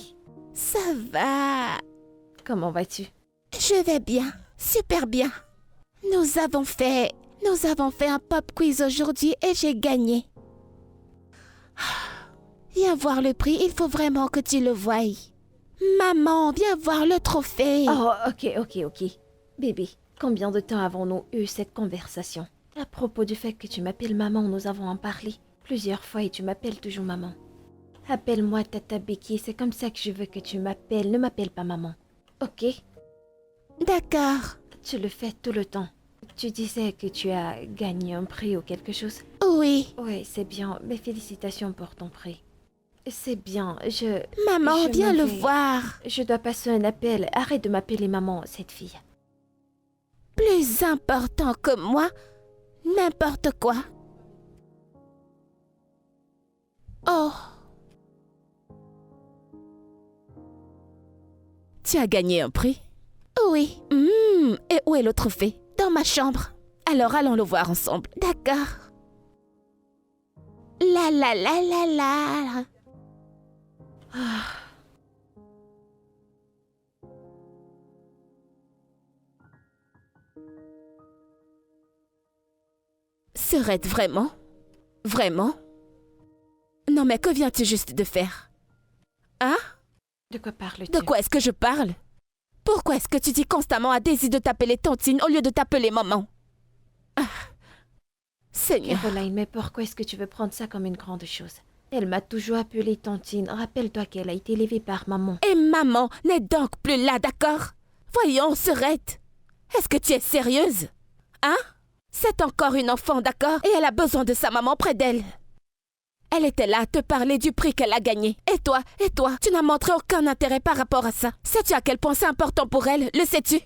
Ça va. Comment vas-tu? Je vais bien. Super bien. Nous avons fait un pop quiz aujourd'hui et j'ai gagné. Viens voir le prix, il faut vraiment que tu le voies. Maman, viens voir le trophée. Oh, ok. Bébé, combien de temps avons-nous eu cette conversation? À propos du fait que tu m'appelles maman, nous avons en parlé plusieurs fois et tu m'appelles toujours maman. Appelle-moi Tata Becky, c'est comme ça que je veux que tu m'appelles. Ne m'appelle pas maman. Ok? D'accord. Tu le fais tout le temps. Tu disais que tu as gagné un prix ou quelque chose? Oui. Oui, c'est bien. Mais félicitations pour ton prix. C'est bien. Maman, Je viens m'en le vais. voir. Je dois passer un appel. Arrête de m'appeler maman, cette fille. Plus important que moi, n'importe quoi. Oh. Tu as gagné un prix? Oui. Et où est le trophée? Dans ma chambre. Alors allons le voir ensemble. D'accord. La la la la la. Serait-ce vraiment? Vraiment? Non mais que viens-tu juste de faire? Hein? De quoi parles-tu? De quoi est-ce que je parle? Pourquoi est-ce que tu dis constamment à Daisy de t'appeler tantine au lieu de t'appeler maman? Ah. Seigneur. Caroline, mais pourquoi est-ce que tu veux prendre ça comme une grande chose? Elle m'a toujours appelée tantine. Rappelle-toi qu'elle a été élevée par maman. Et maman n'est donc plus là, d'accord? Voyons, Serette. Est-ce que tu es sérieuse? Hein? C'est encore une enfant, d'accord? Et elle a besoin de sa maman près d'elle. Elle était là à te parler du prix qu'elle a gagné. Et toi, tu n'as montré aucun intérêt par rapport à ça. Sais-tu à quel point c'est important pour elle? Le sais-tu?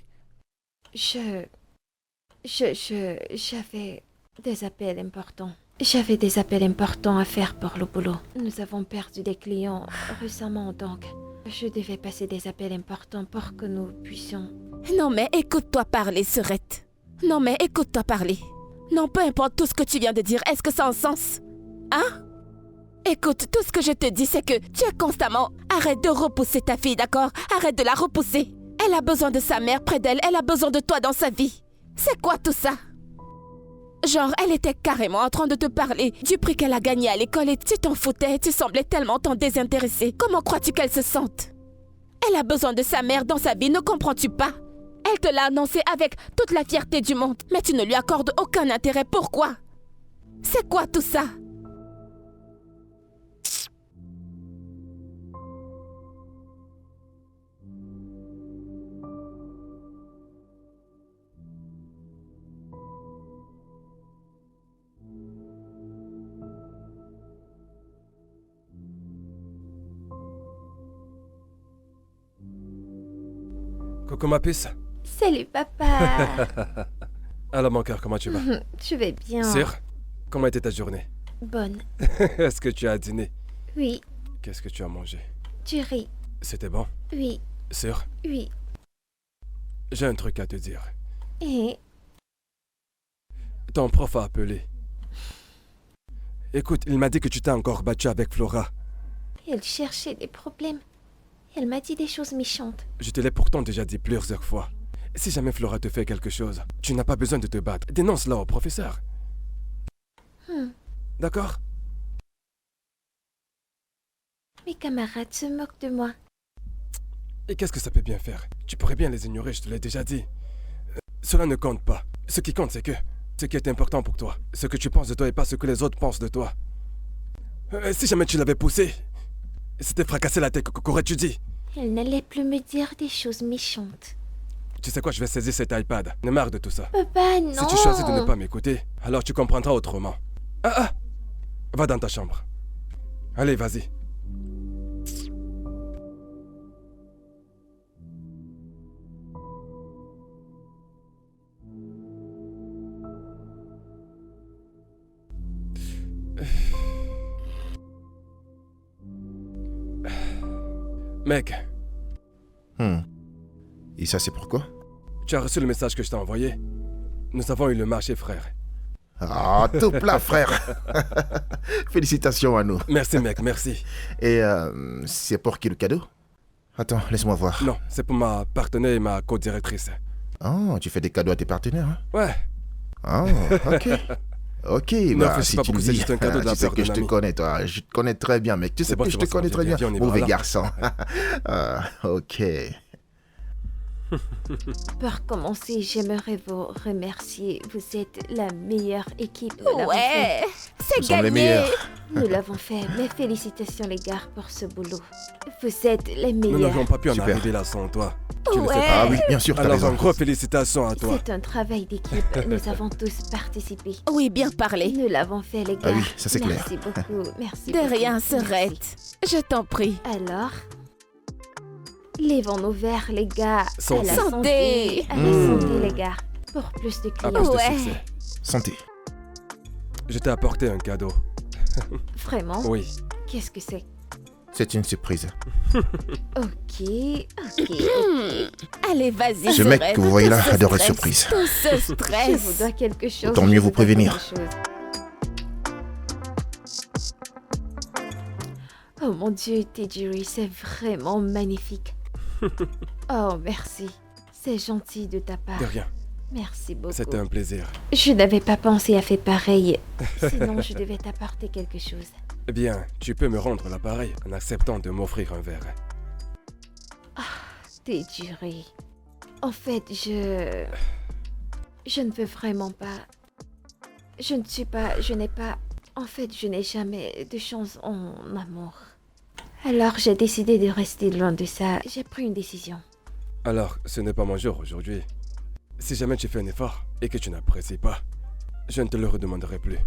J'avais des appels importants. J'avais des appels importants à faire pour le boulot. Nous avons perdu des clients récemment, donc je devais passer des appels importants pour que nous puissions... Non mais écoute-toi parler, Serette. Non mais écoute-toi parler. Non, peu importe tout ce que tu viens de dire, est-ce que ça a un sens? Hein? Écoute, tout ce que je te dis, c'est que tu es constamment... Arrête de repousser ta fille, d'accord? Arrête de la repousser. Elle a besoin de sa mère près d'elle, elle a besoin de toi dans sa vie. C'est quoi tout ça? Genre, elle était carrément en train de te parler du prix qu'elle a gagné à l'école et tu t'en foutais, tu semblais tellement t'en désintéresser. Comment crois-tu qu'elle se sente? Elle a besoin de sa mère dans sa vie, ne comprends-tu pas? Elle te l'a annoncé avec toute la fierté du monde, mais tu ne lui accordes aucun intérêt. Pourquoi? C'est quoi tout ça? Coucou ma puce. Salut papa. Alors mon cœur, comment tu vas? Je vais bien. Sûr? Comment était ta journée? Bonne. Est-ce que tu as dîné? Oui. Qu'est-ce que tu as mangé? Tu ris. C'était bon? Oui. Sûr? Oui. J'ai un truc à te dire. Et... Ton prof a appelé. Écoute, il m'a dit que tu t'es encore battu avec Flora. elle cherchait des problèmes. Elle m'a dit des choses méchantes. Je te l'ai pourtant déjà dit plusieurs fois. Si jamais Flora te fait quelque chose, tu n'as pas besoin de te battre. Dénonce-la au professeur. D'accord? Mes camarades se moquent de moi. Et qu'est-ce que ça peut bien faire? Tu pourrais bien les ignorer, je te l'ai déjà dit. Cela ne compte pas. Ce qui compte, c'est que ce qui est important pour toi, ce que tu penses de toi et pas ce que les autres pensent de toi. Si jamais tu l'avais poussé, c'était fracassé la tête, qu'aurais-tu dit? Elle n'allait plus me dire des choses méchantes. Tu sais quoi, je vais saisir cet iPad. Ne marre de tout ça. Papa, non. Si tu choisis de ne pas m'écouter, alors tu comprendras autrement. Ah! Va dans ta chambre. Allez, vas-y. Mec, Et ça, c'est pourquoi? tu as reçu le message que je t'ai envoyé? Nous avons eu le marché, frère. Ah, tout plat, frère. Félicitations à nous. Merci, mec, merci. Et c'est pour qui le cadeau? Attends, laisse-moi voir. Non, c'est pour ma partenaire et ma co-directrice. Oh, tu fais des cadeaux à tes partenaires, hein? Ouais, Oh, ok. Ok, Ne bah réfléchis si pas tu beaucoup, me c'est dis, juste un cadeau de la tu sais part que d'un je te ami. connais, toi. Je te connais très bien, mec. Tu sais bon, que je c'est te bon, connais c'est très bon, bien. viens, on y va, Mauvais là. garçon. Ok. Pour commencer, j'aimerais vous remercier. Vous êtes la meilleure équipe. Nous l'avons Ouais, c'est Nous sommes les gagné. meilleurs. fait. Nous l'avons fait. Mes félicitations, les gars, pour ce boulot. Vous êtes les nous meilleurs. n'aurions pas pu en Super. arriver là sans toi. Tu le sais Ouais. pas. Ah oui, bien sûr, t'as Alors, raison. en gros, félicitations à toi. C'est un travail d'équipe. Nous avons tous participé. Oui, bien parlé. Nous l'avons fait, les gars. Ah oui, ça, c'est clair. Merci beaucoup. Merci. De beaucoup. rien, Merci. Sorette. Je t'en prie. Alors, levons nos verres, les gars. Santé. À la santé. À la santé, les gars. Pour plus de À clients. plus de Ouais. succès. Santé. Je t'ai apporté un cadeau. Vraiment? Oui. Qu'est-ce que c'est? C'est une surprise. Ok. Allez, vas-y, Ce mec Sorette. que vous voyez là Tout ce adore être stress, surprise. Tout ce Je vous stress. dois quelque chose. Autant mieux je vous dois prévenir. quelque chose. Oh mon Dieu, Tejiri, c'est vraiment magnifique. Oh, merci. C'est gentil de ta part. De rien. Merci beaucoup. C'était un plaisir. Je n'avais pas pensé à faire pareil. Sinon, je devais t'apporter quelque chose. Eh bien, tu peux me rendre l'appareil en acceptant de m'offrir un verre. Tejiri. En fait, je ne veux vraiment pas. Je n'ai pas. En fait, je n'ai jamais de chance en amour. Alors, j'ai décidé de rester loin de ça. J'ai pris une décision. Alors, ce n'est pas mon jour aujourd'hui. Si jamais tu fais un effort et que tu n'apprécies pas, je ne te le redemanderai plus.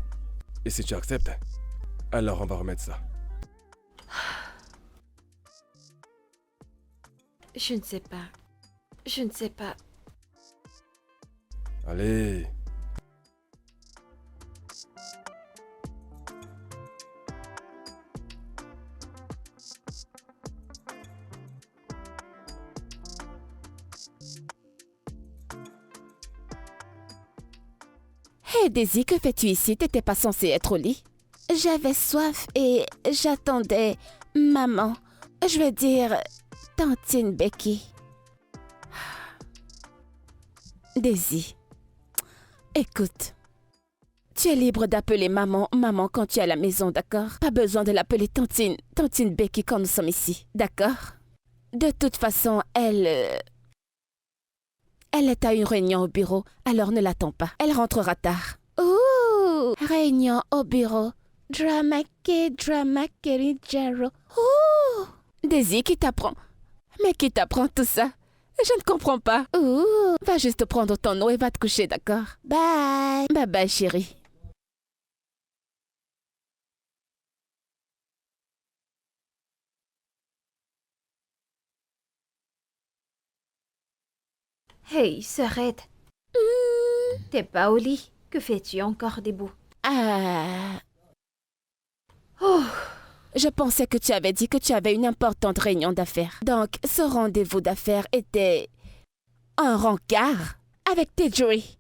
Et si tu acceptes, alors on va remettre ça. Je ne sais pas. Je ne sais pas. Allez. Hé, Daisy, que fais-tu ici? T'étais pas censée être au lit? J'avais soif et j'attendais maman. Je veux dire, tantine Becky. Daisy, écoute. Tu es libre d'appeler maman quand tu es à la maison, d'accord? Pas besoin de l'appeler tantine Becky quand nous sommes ici, d'accord? De toute façon, elle est à une réunion au bureau, alors ne l'attends pas. Elle rentrera tard. Ouh, réunion au bureau. Dramake, jaro. Ouh, Daisy, qui t'apprend? Mais qui t'apprend tout ça? Je ne comprends pas. Ouh, va juste prendre ton eau et va te coucher, d'accord? Bye. Bye bye, chérie. Hey, Sorette. T'es pas au lit. Que fais-tu encore debout? Ah, Oh, je pensais que tu avais dit que tu avais une importante réunion d'affaires. Donc, ce rendez-vous d'affaires était un rencard avec Tejuri.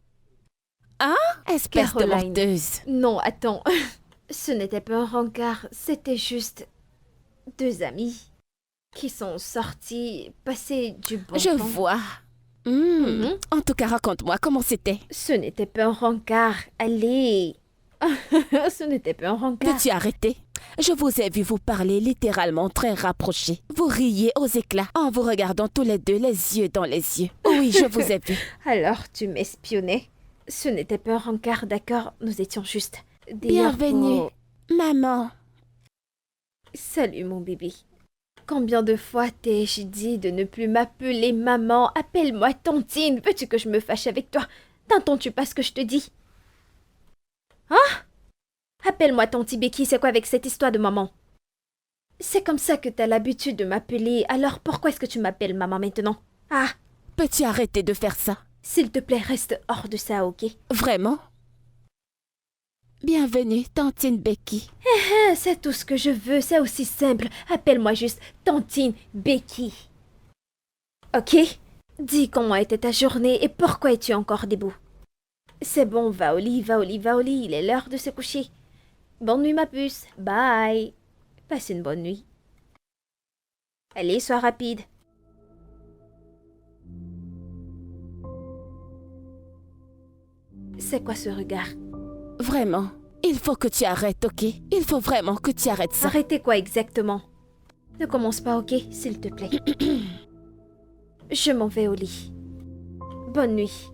Hein? Espèce de Caroline. menteuse. non, attends. Ce n'était pas un rencard, c'était juste deux amis qui sont sortis passer du bon Je temps. vois. Mhm. En tout cas, raconte-moi comment c'était. Ce n'était pas un rencard, allez. Ce n'était pas un rencard. Peux-tu arrêter? Je vous ai vu vous parler littéralement très rapprochés. Vous riez aux éclats en vous regardant tous les deux les yeux dans les yeux. Oui, je vous ai vu. Alors tu m'espionnais. Ce n'était pas un rencard, d'accord? Nous étions juste des Bienvenue, arbres. maman. Salut mon bébé. Combien de fois t'ai-je dit de ne plus m'appeler maman? Appelle-moi tontine. Veux-tu que je me fâche avec toi? T'entends-tu pas ce que je te dis? Hein? Appelle-moi Tanti Becky, c'est quoi avec cette histoire de maman? C'est comme ça que t'as l'habitude de m'appeler, alors pourquoi est-ce que tu m'appelles maman maintenant? Ah, Peux-tu arrêter de faire ça? s'il te plaît, reste hors de ça, ok? Vraiment? Bienvenue, Tantine Becky. Ah, c'est tout ce que je veux, c'est aussi simple. Appelle-moi juste Tantine Becky. Ok? Dis comment était ta journée et pourquoi es-tu encore debout? C'est bon, va au lit, va au lit, va au lit, il est l'heure de se coucher. Bonne nuit ma puce, bye. Passe une bonne nuit. Allez, sois rapide. C'est quoi ce regard? Vraiment, il faut que tu arrêtes, ok? Il faut vraiment que tu arrêtes ça. Arrêtez quoi exactement? Ne commence pas, ok, s'il te plaît. Je m'en vais au lit. Bonne nuit.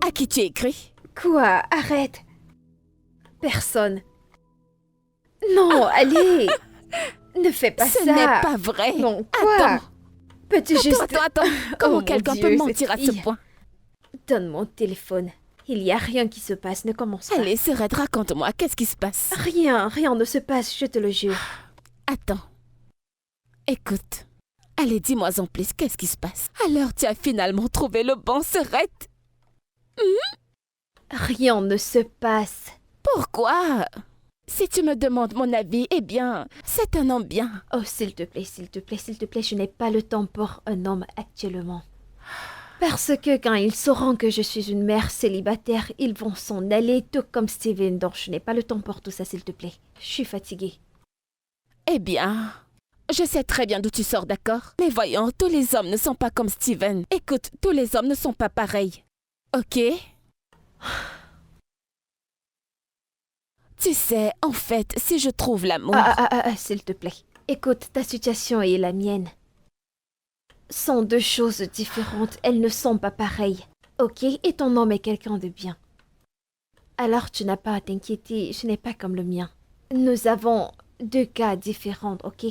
À qui tu écris? Quoi? Arrête. Personne. Non, allez. Ne fais pas Ce ça. n'est pas vrai. Non, quoi? Attends, Peux-tu juste... attends. Comment Oh, mon quelqu'un Dieu, peut mentir à cette ce fille. point? Donne mon téléphone. Il n'y a rien qui se passe, ne commence pas. Allez, Serette, raconte-moi, qu'est-ce qui se passe? Rien ne se passe, je te le jure. Attends. Écoute. Allez, dis-moi en plus, qu'est-ce qui se passe? Alors, tu as finalement trouvé le bon Serette? Rien ne se passe. Pourquoi? Si tu me demandes mon avis, eh bien, c'est un homme bien. Oh, s'il te plaît, je n'ai pas le temps pour un homme actuellement. Parce que quand ils sauront que je suis une mère célibataire, ils vont s'en aller, tout comme Steven. Donc, je n'ai pas le temps pour tout ça, s'il te plaît. Je suis fatiguée. Eh bien, je sais très bien d'où tu sors, d'accord? Mais voyons, tous les hommes ne sont pas comme Steven. Écoute, tous les hommes ne sont pas pareils. Ok? Tu sais, en fait, si je trouve l'amour... S'il te plaît. Écoute, ta situation et la mienne sont deux choses différentes. Elles ne sont pas pareilles. Ok? Et ton homme est quelqu'un de bien. Alors tu n'as pas à t'inquiéter, ce n'est pas comme le mien. Nous avons deux cas différents, ok?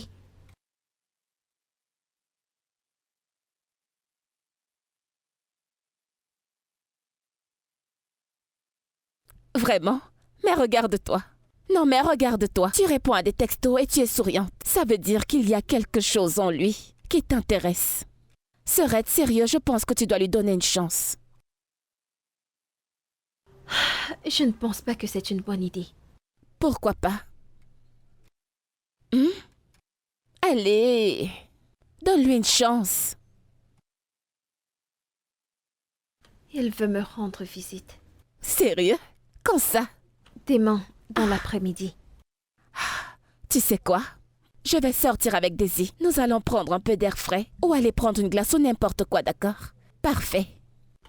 Vraiment? Mais regarde-toi. Non, mais regarde-toi. Tu réponds à des textos et tu es souriante. Ça veut dire qu'il y a quelque chose en lui qui t'intéresse. Serait sérieux, je pense que tu dois lui donner une chance. Je ne pense pas que c'est une bonne idée. Pourquoi pas? Allez, donne-lui une chance. Il veut me rendre visite. Sérieux? Quand ça? Demain, dans l'après-midi. Tu sais quoi? Je vais sortir avec Daisy. Nous allons prendre un peu d'air frais ou aller prendre une glace ou n'importe quoi, d'accord? Parfait.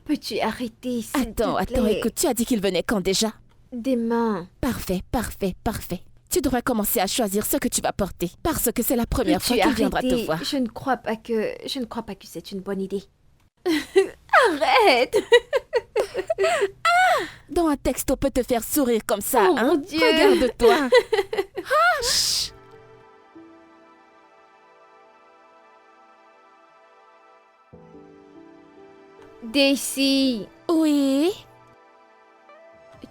Peux-tu arrêter, s'il te Attends, plaît? écoute, tu as dit qu'il venait quand déjà? Demain. Parfait. Tu devrais commencer à choisir ce que tu vas porter parce que c'est la première fois Peux-tu qu'il viendra te arrêter? voir. Je ne crois pas que c'est une bonne idée. Arrête! Dont un texto peut te faire sourire comme ça, Oh, hein? mon Dieu. Regarde-toi. Chut. Daisy, Oui?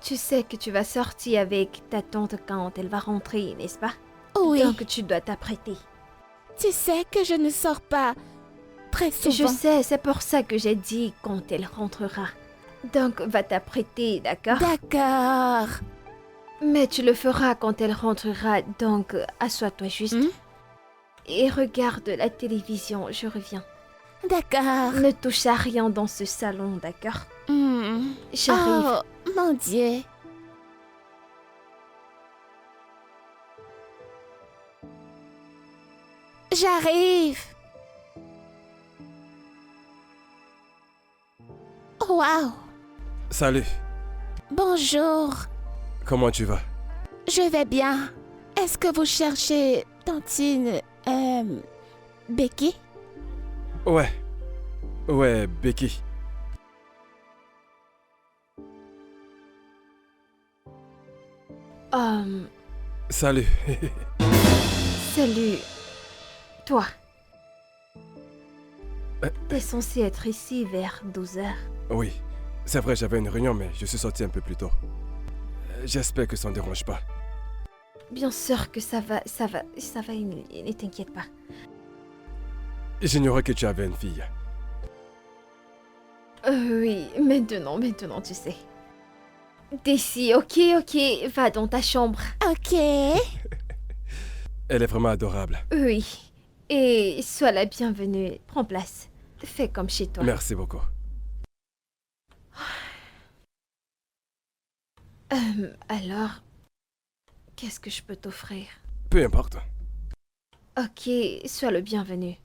tu sais que tu vas sortir avec ta tante quand elle va rentrer, n'est-ce pas? Oui. Donc tu dois t'apprêter. Tu sais que je ne sors pas très souvent. Je sais, c'est pour ça que j'ai dit quand elle rentrera. Donc va t'apprêter, d'accord? D'accord. Mais tu le feras quand elle rentrera, donc assois-toi juste. Et regarde la télévision, je reviens. D'accord. Ne touche à rien dans ce salon, d'accord? J'arrive. Oh, mon Dieu. J'arrive. Waouh. Salut, Bonjour. comment tu vas? Je vais bien. Est-ce que vous cherchez Tantine Becky? Ouais, Becky. Salut. Salut. Toi. T'es censé être ici vers 12 heures. Oui, c'est vrai, j'avais une réunion, mais je suis sorti un peu plus tôt. J'espère que ça ne dérange pas. Bien sûr que ça va, ne t'inquiète pas. J'ignorais que tu avais une fille. Oui, maintenant, tu sais. Daisy, ok, va dans ta chambre. Ok. Elle est vraiment adorable. Oui, et sois la bienvenue. Prends place. Fais comme chez toi. Merci beaucoup. Alors, qu'est-ce que je peux t'offrir? Peu importe. Ok, sois le bienvenu.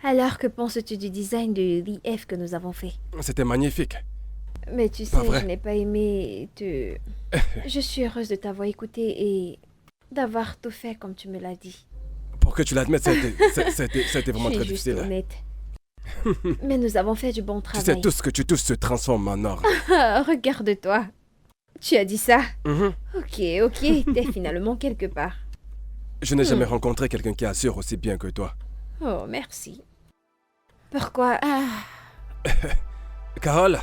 Alors, que penses-tu du design de l'IF que nous avons fait? C'était magnifique. Mais tu sais, je n'ai pas aimé te... Je suis heureuse de t'avoir écouté et d'avoir tout fait comme tu me l'as dit. Pour que tu l'admettes, c'était vraiment très difficile. Je suis juste honnête. Mais nous avons fait du bon travail. Tu sais, tout ce que tu touches se transforme en or. Regarde-toi. Tu as dit ça? Mhm. Ok, t'es finalement quelque part. Je n'ai jamais rencontré quelqu'un qui assure aussi bien que toi. Oh, merci. Pourquoi? Carole?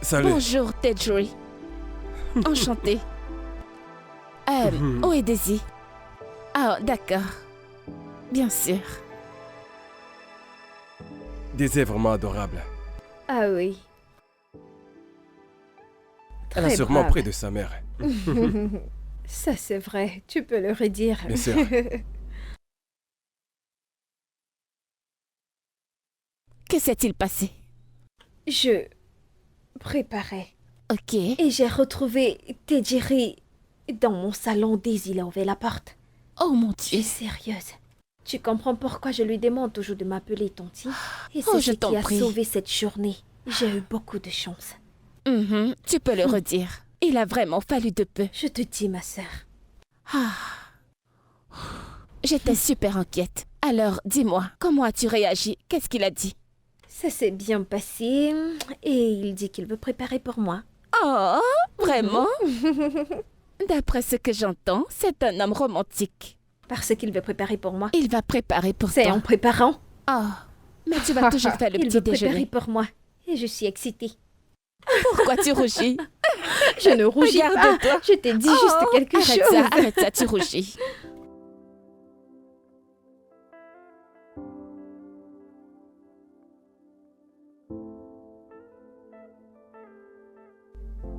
Salut. Bonjour, Tedjoy. Enchantée. Où est Daisy? Ah, d'accord. Bien sûr. Daisy est vraiment adorable. Ah oui. Elle a Très sûrement brave. pris de sa mère. Ça, c'est vrai. Tu peux le redire. Bien sûr. Que s'est-il passé? Je préparais. Ok. Et j'ai retrouvé Tedjiri dans mon salon dès il a ouvert la porte. Oh mon Tu es Dieu. sérieuse? Tu comprends pourquoi je lui demande toujours de m'appeler Tanti? Et Oh, c'est je ce t'en qui a prie. sauvé cette journée. J'ai eu beaucoup de chance. Tu peux le redire. Il a vraiment fallu de peu. Je te dis, ma sœur. J'étais super inquiète. Alors, dis-moi, comment as-tu réagi? Qu'est-ce qu'il a dit? Ça s'est bien passé et il dit qu'il veut préparer pour moi. Oh, vraiment? D'après ce que j'entends, c'est un homme romantique. Parce qu'il veut préparer pour moi. Il va préparer pour C'est toi. en préparant. Oh, mais tu vas toujours faire le Il petit veut préparer déjeuner. pour moi. Et je suis excitée. Pourquoi tu rougis? Je ne rougis pas. Regarde-toi. Je t'ai dit juste quelque chose. Arrête ça, tu rougis.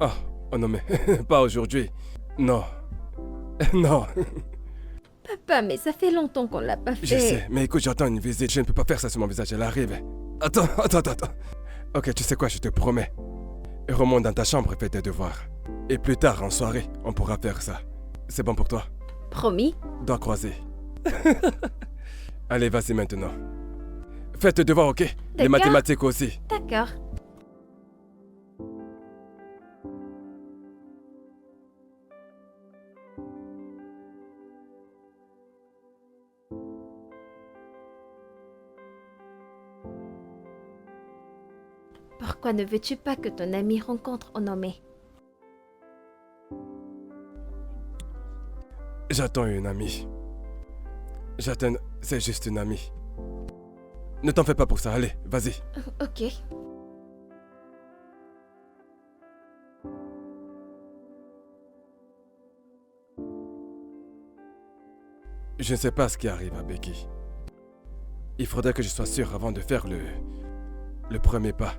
Oh non, mais pas aujourd'hui. Non. Non. Papa, mais ça fait longtemps qu'on l'a pas fait. Je sais, mais écoute, j'attends une visite. Je ne peux pas faire ça sur mon visage, elle arrive. Attends. Ok, tu sais quoi, je te promets. Remonte dans ta chambre et fais tes devoirs. Et plus tard, en soirée, on pourra faire ça. C'est bon pour toi? Promis? Doigts croisés. Allez, vas-y maintenant. Fais tes devoirs, ok? Les D'accord. mathématiques aussi. D'accord. Pourquoi ne veux-tu pas que ton ami rencontre Onome? J'attends une amie. C'est juste une amie. Ne t'en fais pas pour ça, allez, vas-y. Ok. Je ne sais pas ce qui arrive à Becky. Il faudrait que je sois sûr avant de faire le premier pas.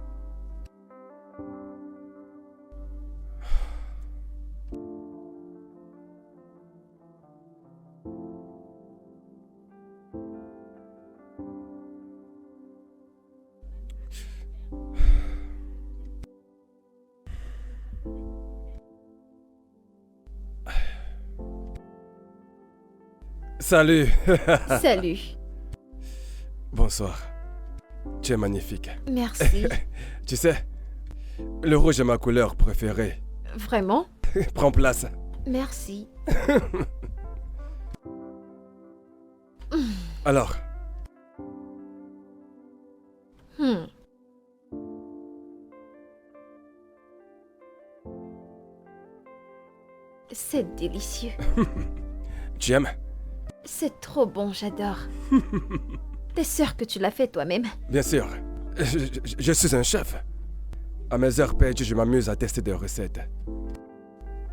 Salut. Salut. Bonsoir. Tu es magnifique. Merci. Tu sais, Le rouge est ma couleur préférée. Vraiment? Prends place. Merci. Alors, Hmm. C'est délicieux. tu aimes? C'est trop bon, j'adore. T'es sûr que tu l'as fait toi-même? Bien sûr. Je suis un chef. À mes heures perdues, je m'amuse à tester des recettes.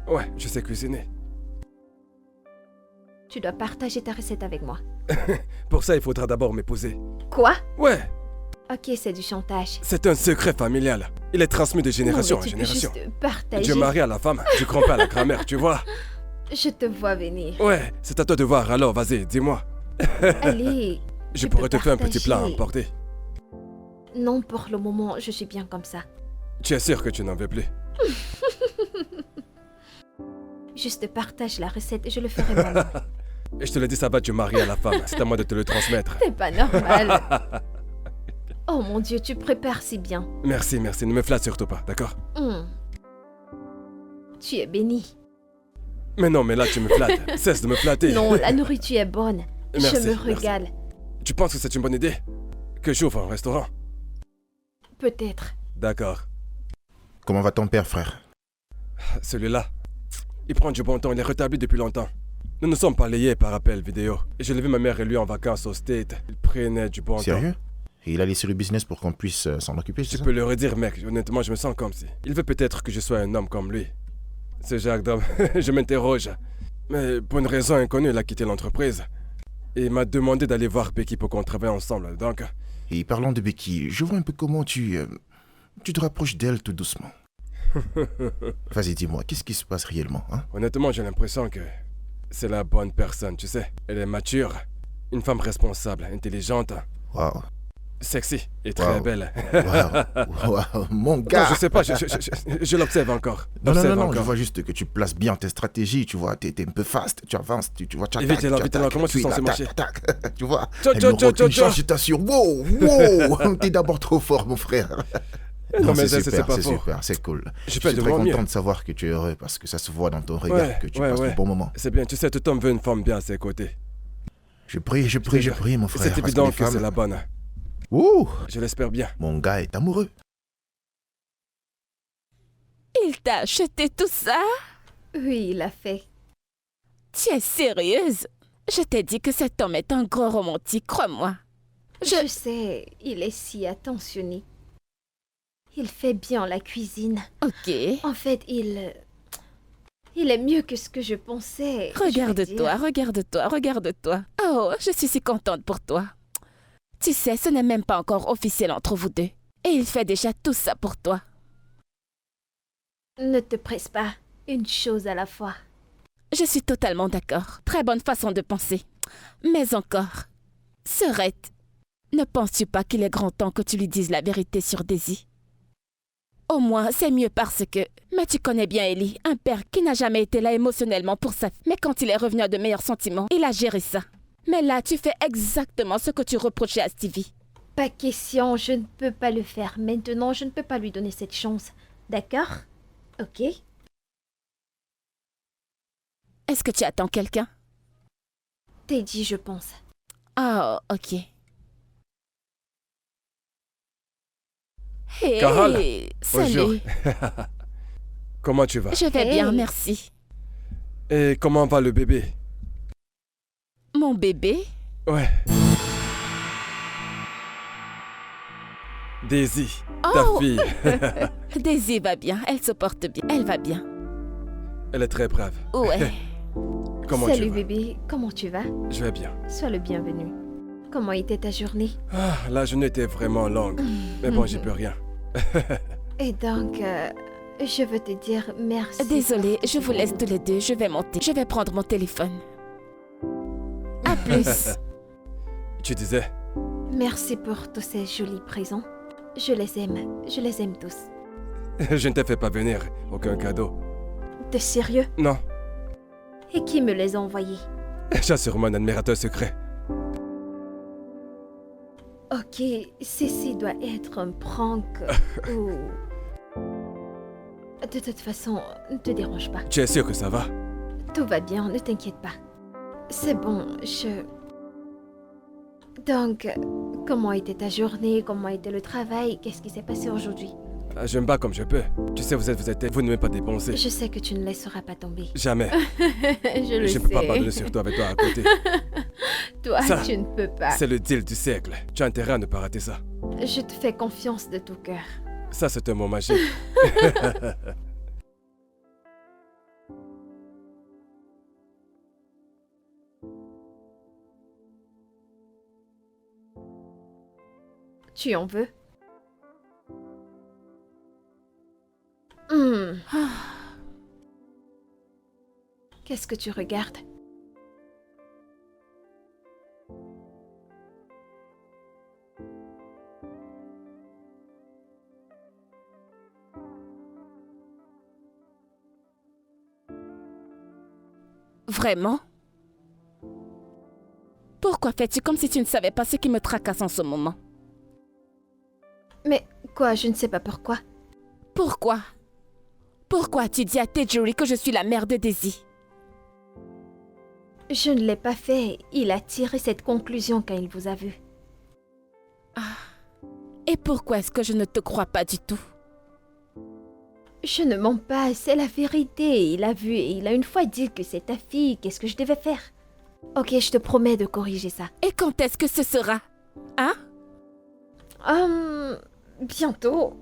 Ouais, je sais cuisiner. Tu dois partager ta recette avec moi. Pour ça, il faudra d'abord m'épouser. Quoi? Ouais, Ok, c'est du chantage. c'est un secret familial. Il est transmis de génération Non, en mais tu peux génération. juste partager. Dieu marie à la femme, tu crois pas à la grammaire, tu vois? Je te vois venir. Ouais, c'est à toi de voir, alors vas-y, dis-moi. Allez. Je tu pourrais peux te faire un petit plat à partager. emporter. Non, pour le moment, je suis bien comme ça. Tu es sûr que tu n'en veux plus? Juste partage la recette, je le ferai moi-même. Et je te le dis, ça va, Dieu marie à la femme. C'est à moi de te le transmettre. C'est pas normal. Oh mon Dieu, tu prépares si bien. Merci, merci. Ne me flatte surtout pas, d'accord? Hmm. Tu es béni. Mais non, mais là, tu me flattes. Cesse de me flatter. Non, la nourriture est bonne. Merci, je me merci. régale. Tu penses que c'est une bonne idée? Que j'ouvre un restaurant? Peut-être. D'accord. Comment va ton père, frère? Celui-là, il prend du bon temps, il est rétabli depuis longtemps. Nous nous sommes parlé par appel vidéo. Et j'ai levé ma mère et lui en vacances au State. Il prenait du bon temps. Sérieux? Et il a laissé le business pour qu'on puisse s'en occuper, c'est Tu ça? peux le redire, mec. Honnêtement, je me sens comme si. Il veut peut-être que je sois un homme comme lui. Ce Jacques d'homme, je m'interroge. Mais pour une raison inconnue, il a quitté l'entreprise. Et il m'a demandé d'aller voir Becky pour qu'on travaille ensemble. Donc, Et parlant de Becky, je vois un peu comment tu te rapproches d'elle tout doucement. Vas-y, dis-moi, qu'est-ce qui se passe réellement, hein? honnêtement, j'ai l'impression que c'est la bonne personne, tu sais. Elle est mature, une femme responsable, intelligente, Waouh, sexy et très Wow. belle. waouh, waouh, mon Non, gars! je sais pas, je l'observe encore. Non, L'observe je encore. vois juste que tu places bien tes stratégies, tu vois, t'es un peu fast, tu avances, tu vois, tu Et vite, attaques, alors, comment tu es puis censé là, marcher? tac, tac, tu vois, Tcho, elle tcho, me tcho, recule, tcho, tcho. je t'assure, wow, t'es d'abord trop fort, mon frère. Non, mais c'est c'est super, pas c'est faux. super, c'est cool. Je Je fais suis de très mon mieux. content de savoir que tu es heureux parce que ça se voit dans ton regard Ouais, que tu ouais, passes ouais. de bons moments. C'est bien, tu sais, tout homme veut une femme bien à ses côtés. Je prie, mon frère. C'est parce que évident les que femmes- c'est la bonne. Ouh, Je l'espère bien. mon gars est amoureux. Il t'a acheté tout ça? Oui, il l'a fait. Tu es sérieuse? Je t'ai dit que cet homme est un gros romantique, crois-moi. Je sais, il est si attentionné. Il fait bien la cuisine. Ok. En fait, il est mieux que ce que je pensais. je veux Regarde-toi, dire. regarde-toi, regarde-toi. Oh, je suis si contente pour toi. Tu sais, ce n'est même pas encore officiel entre vous deux. Et il fait déjà tout ça pour toi. Ne te presse pas. Une chose à la fois. Je suis totalement d'accord. Très bonne façon de penser. Mais encore, Serette, ne penses-tu pas qu'il est grand temps que tu lui dises la vérité sur Daisy? Au moins, c'est mieux parce que... Mais tu connais bien Ellie, un père qui n'a jamais été là émotionnellement pour sa fille. Mais quand il est revenu à de meilleurs sentiments, il a géré ça. Mais là, tu fais exactement ce que tu reprochais à Stevie. Pas question, je ne peux pas le faire. Maintenant, je ne peux pas lui donner cette chance. D'accord? Ok? Est-ce que tu attends quelqu'un? T'es dit, je pense. Oh, ok. Hey, Carole, salut. bonjour. Comment tu vas? Je vais Hey. bien, merci. Et comment va le bébé? Mon bébé? Ouais. Daisy, ta Oh. fille. Daisy va bien, elle se porte bien, elle va bien. Elle est très brave. Ouais. Comment tu Salut vas? bébé, comment tu vas? Je vais bien. Sois le bienvenu. Comment était ta journée? Ah, la journée était vraiment longue. Mais bon, j'y peux rien. Et donc, je veux te dire merci. Désolée, pour je vous laisse tous les deux, je vais monter. Je vais prendre mon téléphone. À plus. Tu disais? Merci pour tous ces jolis présents. Je les aime tous. Je ne t'ai fait pas venir. Aucun cadeau. T'es sérieux? Non, Et qui me les a envoyés? j'ai sûrement un admirateur secret. Ok, ceci doit être un prank ou... De toute façon, ne te dérange pas. Tu es sûr que ça va? Tout va bien, ne t'inquiète pas. C'est bon, Donc, comment était ta journée? Comment était le travail? Qu'est-ce qui s'est passé aujourd'hui? Je me bats comme je peux. Tu sais, vous ne m'avez pas dépensé. Je sais que tu ne laisseras pas tomber. Jamais. Je le Je sais. ne peux pas pardonner surtout avec toi à côté. Toi, Ça, tu ne peux pas. C'est le deal du siècle. Tu as intérêt à ne pas rater ça. Je te fais confiance de tout cœur. Ça, c'est un mot magique. Tu en veux? Hmm. Qu'est-ce que tu regardes? Vraiment? Pourquoi fais-tu comme si tu ne savais pas ce qui me tracasse en ce moment? Mais quoi, je ne sais pas pourquoi. Pourquoi? Pourquoi as-tu dit à Tejuri que je suis la mère de Daisy? Je ne l'ai pas fait. Il a tiré cette conclusion quand il vous a vu. Et pourquoi est-ce que je ne te crois pas du tout? Je ne mens pas, c'est la vérité. Il a vu et il a une fois dit que c'est ta fille. Qu'est-ce que je devais faire? Ok, je te promets de corriger ça. Et quand est-ce que ce sera? Hein? Bientôt.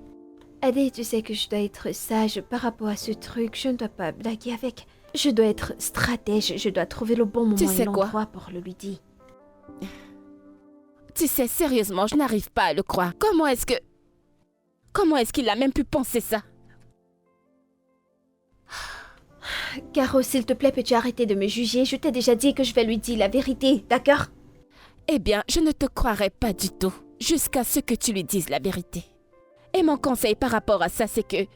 Adé, tu sais que je dois être sage par rapport à ce truc. Je ne dois pas blaguer avec. Je dois être stratège. Je dois trouver le bon moment Tu sais et quoi? l'endroit pour le lui dire. Tu sais, sérieusement, je n'arrive pas à le croire. Comment est-ce qu'il a même pu penser ça? Caro, s'il te plaît, peux-tu arrêter de me juger? Je t'ai déjà dit que je vais lui dire la vérité, d'accord? Eh bien, je ne te croirai pas du tout, jusqu'à ce que tu lui dises la vérité. Et mon conseil par rapport à ça, c'est que...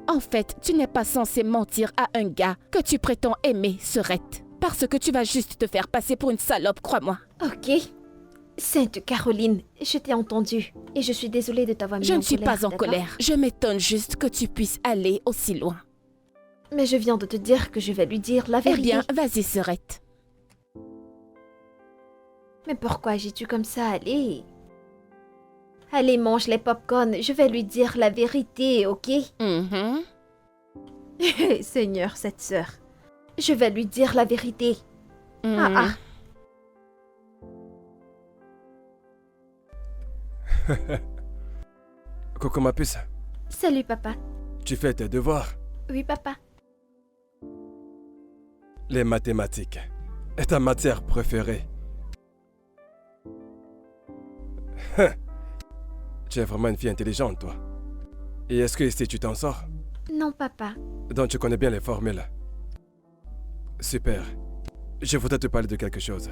En fait, tu n'es pas censé mentir à un gars que tu prétends aimer, Serette. Parce que tu vas juste te faire passer pour une salope, crois-moi. Ok. Sainte Caroline, je t'ai entendu. Et je suis désolée de t'avoir mis Je en ne suis colère, pas en d'accord? colère. Je m'étonne juste que tu puisses aller aussi loin. Mais je viens de te dire que je vais lui dire la Eh vérité. bien, vas-y, Serette. Mais pourquoi agis-tu comme ça? Allez. Allez, mange les pop-corn. Je vais lui dire la vérité, ok? Mhm. Seigneur, cette sœur. Je vais lui dire la vérité. Ah. Coucou ma puce. Salut, papa. Tu fais tes devoirs. Oui, papa. Les mathématiques est ta matière préférée. Tu es vraiment une fille intelligente, toi. Et est-ce que ici tu t'en sors? Non, papa. Donc tu connais bien les formules. Super. Je voudrais te parler de quelque chose.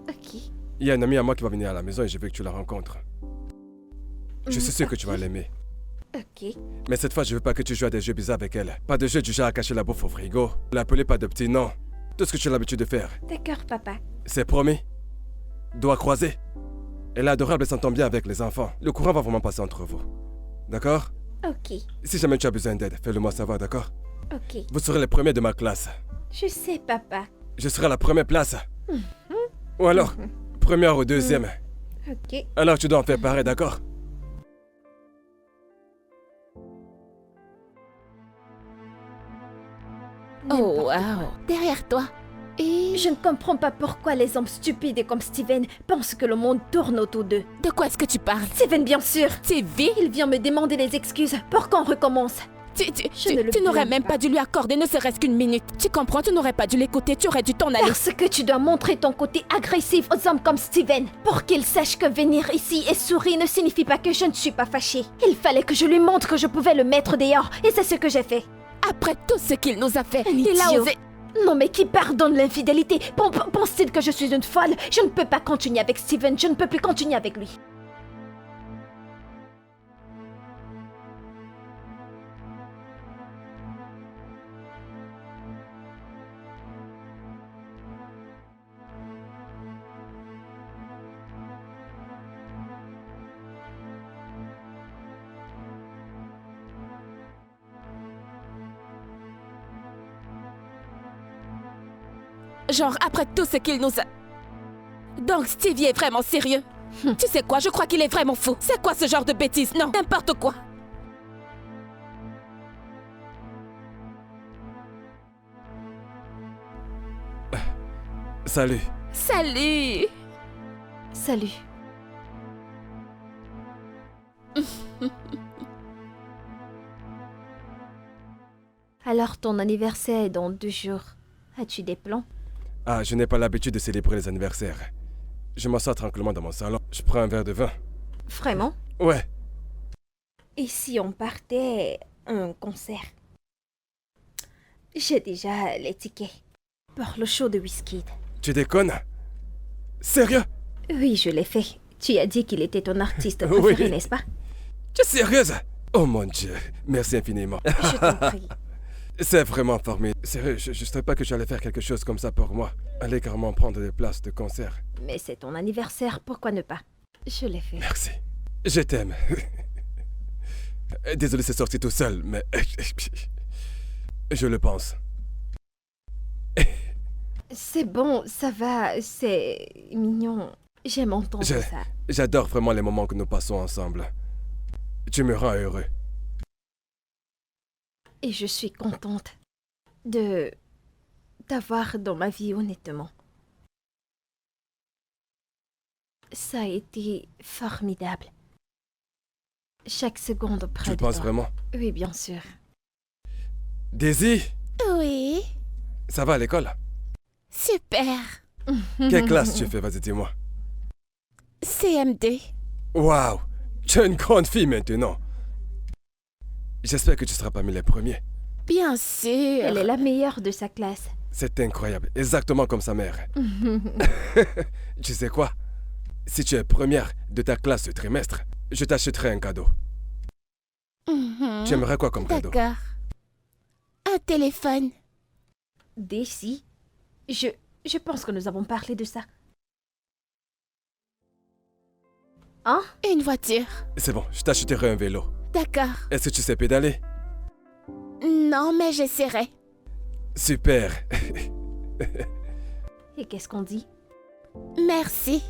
Ok. Il y a un ami à moi qui va venir à la maison et je veux que tu la rencontres. Je suis sûr que tu vas l'aimer. Ok. Mais cette fois, je veux pas que tu joues à des jeux bizarres avec elle. Pas de jeux du genre à cacher la bouffe au frigo, l'appeler pas de petits noms. Tout ce que tu as l'habitude de faire. D'accord, papa. C'est promis. Doigts croisés. Elle est adorable et s'entend bien avec les enfants. Le courant va vraiment passer entre vous. D'accord? Ok. Si jamais tu as besoin d'aide, fais-le moi savoir, d'accord? Ok. Vous serez les premiers de ma classe. Je sais, papa. Je serai à la première place. Ou alors, première ou deuxième. Ok. Alors tu dois en faire pareil, d'accord? Oh, wow. Derrière toi. Et... Je ne comprends pas pourquoi les hommes stupides comme Steven pensent que le monde tourne autour d'eux. De quoi est-ce que tu parles? Steven, bien sûr. Stevie? Il vient me demander des excuses pour qu'on recommence. Tu n'aurais même pas dû lui accorder ne serait-ce qu'une minute. Tu comprends, tu n'aurais pas dû l'écouter, tu aurais dû t'en aller. Parce que tu dois montrer ton côté agressif aux hommes comme Steven. Pour qu'il sache que venir ici et sourire ne signifie pas que je ne suis pas fâchée. Il fallait que je lui montre que je pouvais le mettre dehors. Et c'est ce que j'ai fait. Après tout ce qu'il nous a fait, Un il a idiot. osé... Non mais qui pardonne l'infidélité? Pense-t-il que je suis une folle? Je ne peux pas continuer avec Steven, je ne peux plus continuer avec lui. Genre, après tout ce qu'il nous a... Donc Stevie est vraiment sérieux? Tu sais quoi, je crois qu'il est vraiment fou. C'est quoi ce genre de bêtises? Non, n'importe quoi. Salut. Salut. Salut. Alors ton anniversaire est dans 2 jours. As-tu des plans? Ah, je n'ai pas l'habitude de célébrer les anniversaires. Je m'assois tranquillement dans mon salon. Je prends un verre de vin. Vraiment? Ouais. Et si on partait à un concert? J'ai déjà les tickets pour le show de Wizkid. Tu déconnes? Sérieux? Oui, je l'ai fait. Tu as dit qu'il était ton artiste Oui. préféré, n'est-ce pas? Tu es sérieuse? Oh mon Dieu, merci infiniment. Je t'en prie. C'est vraiment formidable. Sérieux, je ne savais pas que tu allais faire quelque chose comme ça pour moi. Aller carrément prendre des places de concert. Mais c'est ton anniversaire, pourquoi ne pas? Je l'ai fait. Merci. Je t'aime. Désolé, c'est sorti tout seul, mais... je le pense. C'est bon, ça va, c'est mignon. J'aime entendre Je- ça. J'adore vraiment les moments que nous passons ensemble. Tu me rends heureux. Et je suis contente de t'avoir dans ma vie, honnêtement. Ça a été formidable. Chaque seconde Tu près le de penses toi. vraiment? Oui, bien sûr. Daisy, Oui. ça va à l'école? Super. Quelle classe tu fais? Vas-y, dis-moi. CM2. Waouh, tu es une grande fille maintenant. J'espère que tu seras parmi les premiers. Bien sûr. Elle est la meilleure de sa classe. C'est incroyable, exactement comme sa mère. Tu sais quoi? Si tu es première de ta classe ce trimestre, je t'achèterai un cadeau. Mhm. Tu aimerais quoi comme cadeau? D'accord. Un téléphone. Daisy, je pense que nous avons parlé de ça. Hein? Une voiture. C'est bon, je t'achèterai un vélo. D'accord. Est-ce que tu sais pédaler? Non, mais j'essaierai. Super. Et qu'est-ce qu'on dit? Merci.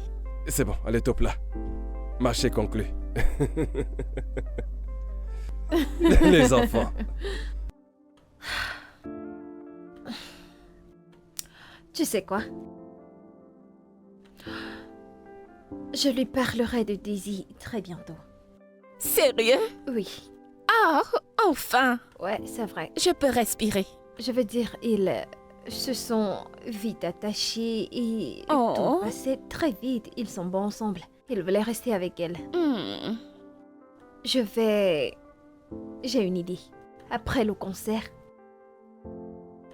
C'est bon, allez, top là. Marché conclu. Les enfants. Tu sais quoi? Je lui parlerai de Daisy très bientôt. Sérieux? Oui. Ah, enfin. Ouais, c'est vrai. Je peux respirer. Je veux dire, ils se sont vite attachés et Oh. tout passait très vite. Ils sont bons ensemble. Il voulait rester avec elle. Hmm. J'ai une idée. Après le concert,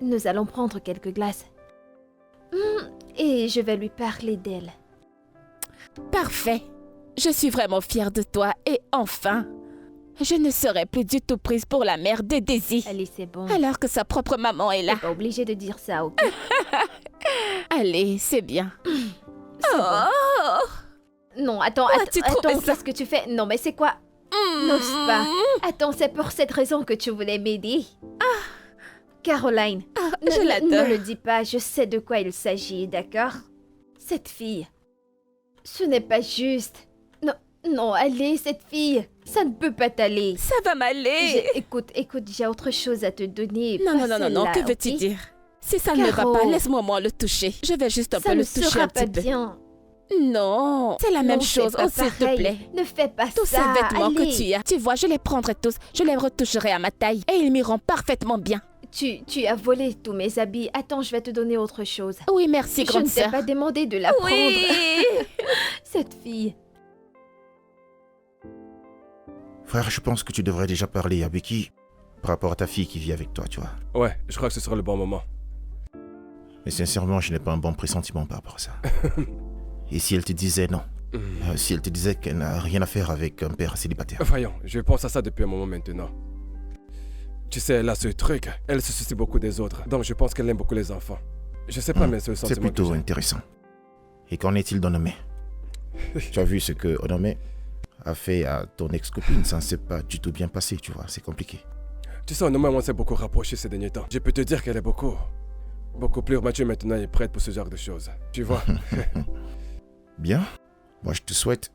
nous allons prendre quelques glaces. Et je vais lui parler d'elle. Parfait. Je suis vraiment fière de toi et enfin, je ne serai plus du tout prise pour la mère de Daisy. Allez, c'est bon. Alors que sa propre maman est là. T'es pas obligé de dire ça, ok? Allez, c'est bien. C'est bon. Oh. Non, attends, tu trouvais ça? qu'est-ce que tu fais? Non, mais c'est quoi? N'ose pas. Attends, c'est pour cette raison que tu voulais m'aider. Caroline, Je l'adore. ne le dis pas, je sais de quoi il s'agit, d'accord? Cette fille, ce n'est pas juste. Non, non, allez, cette fille, ça ne peut pas t'aller. Ça va m'aller. Écoute, j'ai autre chose à te donner. Non, pas non, non, non, non, celle-là, que veux-tu ok? dire? Si ça ne va Caro. pas, laisse-moi moi le toucher. Je vais juste un Ça peu ne le toucher sera un pas petit peu. bien. Non, c'est la même Non, chose, c'est pas oh s'il te pareil. plaît. Ne fais pas Tous ça. ces vêtements allez. que tu as, tu vois, je les prendrai tous, je les retoucherai à ma taille et ils m'iront parfaitement bien. Tu as volé tous mes habits. Attends, je vais te donner autre chose. Oui, merci, Je grande ne t'ai sœur. pas demandé de la prendre. Oui. Cette fille. Frère, je pense que tu devrais déjà parler à Becky par rapport à ta fille qui vit avec toi, tu vois. Ouais, je crois que ce sera le bon moment. Mais sincèrement, je n'ai pas un bon pressentiment par rapport à ça. Et si elle te disait non? Si elle te disait qu'elle n'a rien à faire avec un père célibataire? Voyons, je pense à ça depuis un moment maintenant. Tu sais, elle a ce truc, elle se soucie beaucoup des autres, donc je pense qu'elle aime beaucoup les enfants. Je sais pas, mais c'est le C'est sentiment que plutôt j'ai. intéressant. Et qu'en est-il d'Onome? Tu as vu ce que Onome a fait à ton ex-copine? Ça ne s'est pas du tout bien passé, tu vois. C'est compliqué. Tu sais, nous-mêmes, on s'est beaucoup rapprochés ces derniers temps. Je peux te dire qu'elle est beaucoup beaucoup plus mature maintenant et prête pour ce genre de choses. Tu vois. Bien. Moi, je te souhaite,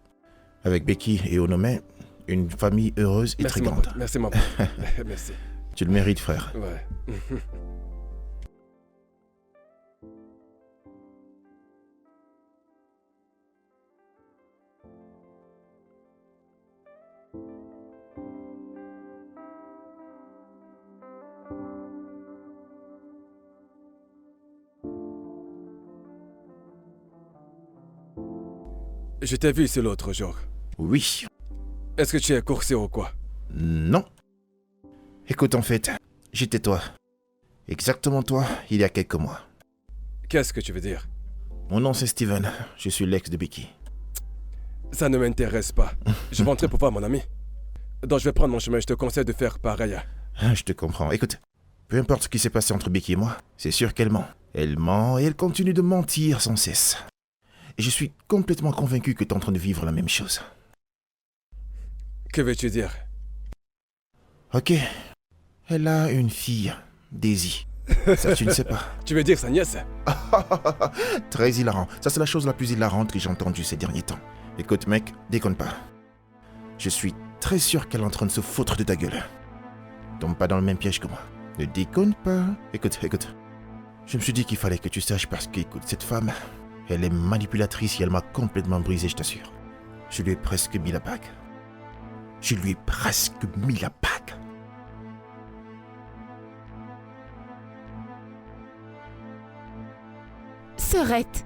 avec Becky et Onome, une famille heureuse et Merci, très mon grande. pote. Merci, mon pote. Merci. Tu le mérites, frère. Ouais. Je t'ai vu ici l'autre jour. Oui. Est-ce que tu es coursé ou quoi? Non. Écoute, en fait, j'étais toi. Exactement toi, il y a quelques mois. Qu'est-ce que tu veux dire? Mon nom, c'est Steven. Je suis l'ex de Becky. Ça ne m'intéresse pas. Je vais entrer pour voir mon ami. Donc je vais prendre mon chemin. Je te conseille de faire pareil. Ah, je te comprends. Écoute, peu importe ce qui s'est passé entre Becky et moi, c'est sûr qu'elle ment. Elle ment et elle continue de mentir sans cesse. Et je suis complètement convaincu que tu es en train de vivre la même chose. Que veux-tu dire? Ok. Elle a une fille, Daisy. Ça, tu ne sais pas. Tu veux dire sa nièce? Très hilarant. Ça, c'est la chose la plus hilarante que j'ai entendue ces derniers temps. Écoute, mec, déconne pas. Je suis très sûr qu'elle est en train de se foutre de ta gueule. Tombe pas dans le même piège que moi. Ne déconne pas. Écoute. Je me suis dit qu'il fallait que tu saches parce que, écoute, cette femme, elle est manipulatrice et elle m'a complètement brisé, je t'assure. Je lui ai presque mis la bague. Sœurette,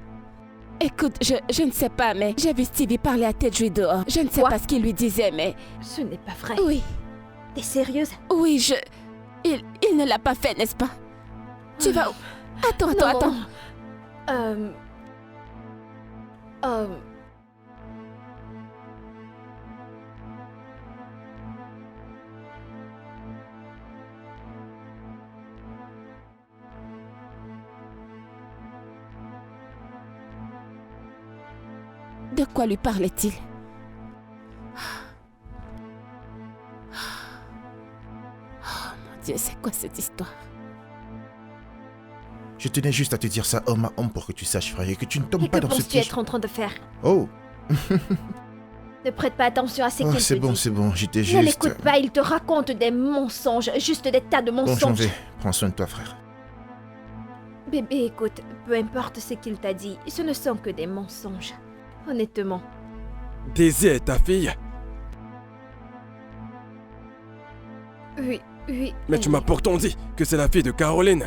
écoute, je ne sais pas, mais j'ai vu Stevie parler à Tedry dehors. Je ne sais Quoi? pas ce qu'il lui disait, mais... Ce n'est pas vrai. Oui, T'es sérieuse? oui, il ne l'a pas fait, n'est-ce pas? Tu vas... Attends. De quoi lui parlait-il? Oh mon Dieu, c'est quoi cette histoire? Je tenais juste à te dire ça homme à homme pour que tu saches, frère, et que tu ne tombes Et pas que dans ce penses-tu piège. être en train de faire? Oh, Ne prête pas attention à ce oh qu'il te c'est bon, dit. j'étais Ne juste... l'écoute pas, il te raconte des mensonges, juste des tas de Bon, j'en mensonges. vais. Prends soin de toi, frère. Bébé, écoute, peu importe ce qu'il t'a dit, ce ne sont que des mensonges. Honnêtement. Daisy est ta fille? Oui. Mais tu m'as pourtant dit que c'est la fille de Caroline.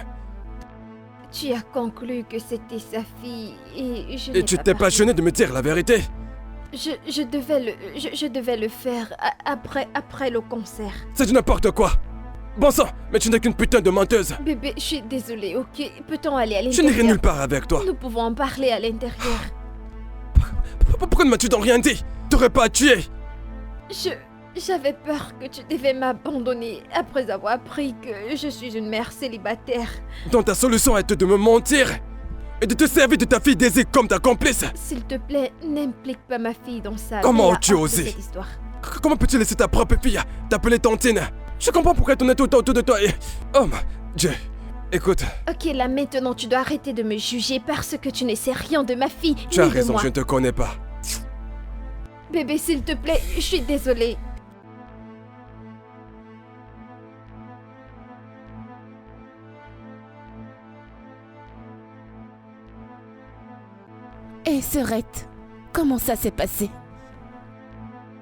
Tu as conclu que c'était sa fille et je Et n'ai tu pas t'es parlé. passionné de me dire la vérité. Je devais le faire après le concert. C'est du n'importe quoi. Bon sang, mais tu n'es qu'une putain de menteuse. Bébé, je suis désolée, ok? Peut-on aller à Je l'intérieur? n'irai nulle part avec toi. Nous pouvons en parler à l'intérieur. Pourquoi ne m'as-tu donc rien dit? T'aurais pas à tuer. J'avais peur que tu devais m'abandonner après avoir appris que je suis une mère célibataire. Donc ta solution est de me mentir et de te servir de ta fille Daisy comme ta complice. S'il te plaît, n'implique pas ma fille dans ça. Comment J'ai la as-tu honte de osé? cette histoire. Comment peux-tu laisser ta propre fille t'appeler tantine? Je comprends pourquoi ton est autant autour de toi et... Oh mon Dieu. Écoute, Ok, là maintenant tu dois arrêter de me juger parce que tu ne sais rien de ma fille. tu as ni de raison, moi. je ne te connais pas. Bébé, s'il te plaît, je suis désolée. Et Sœurette, comment ça s'est passé?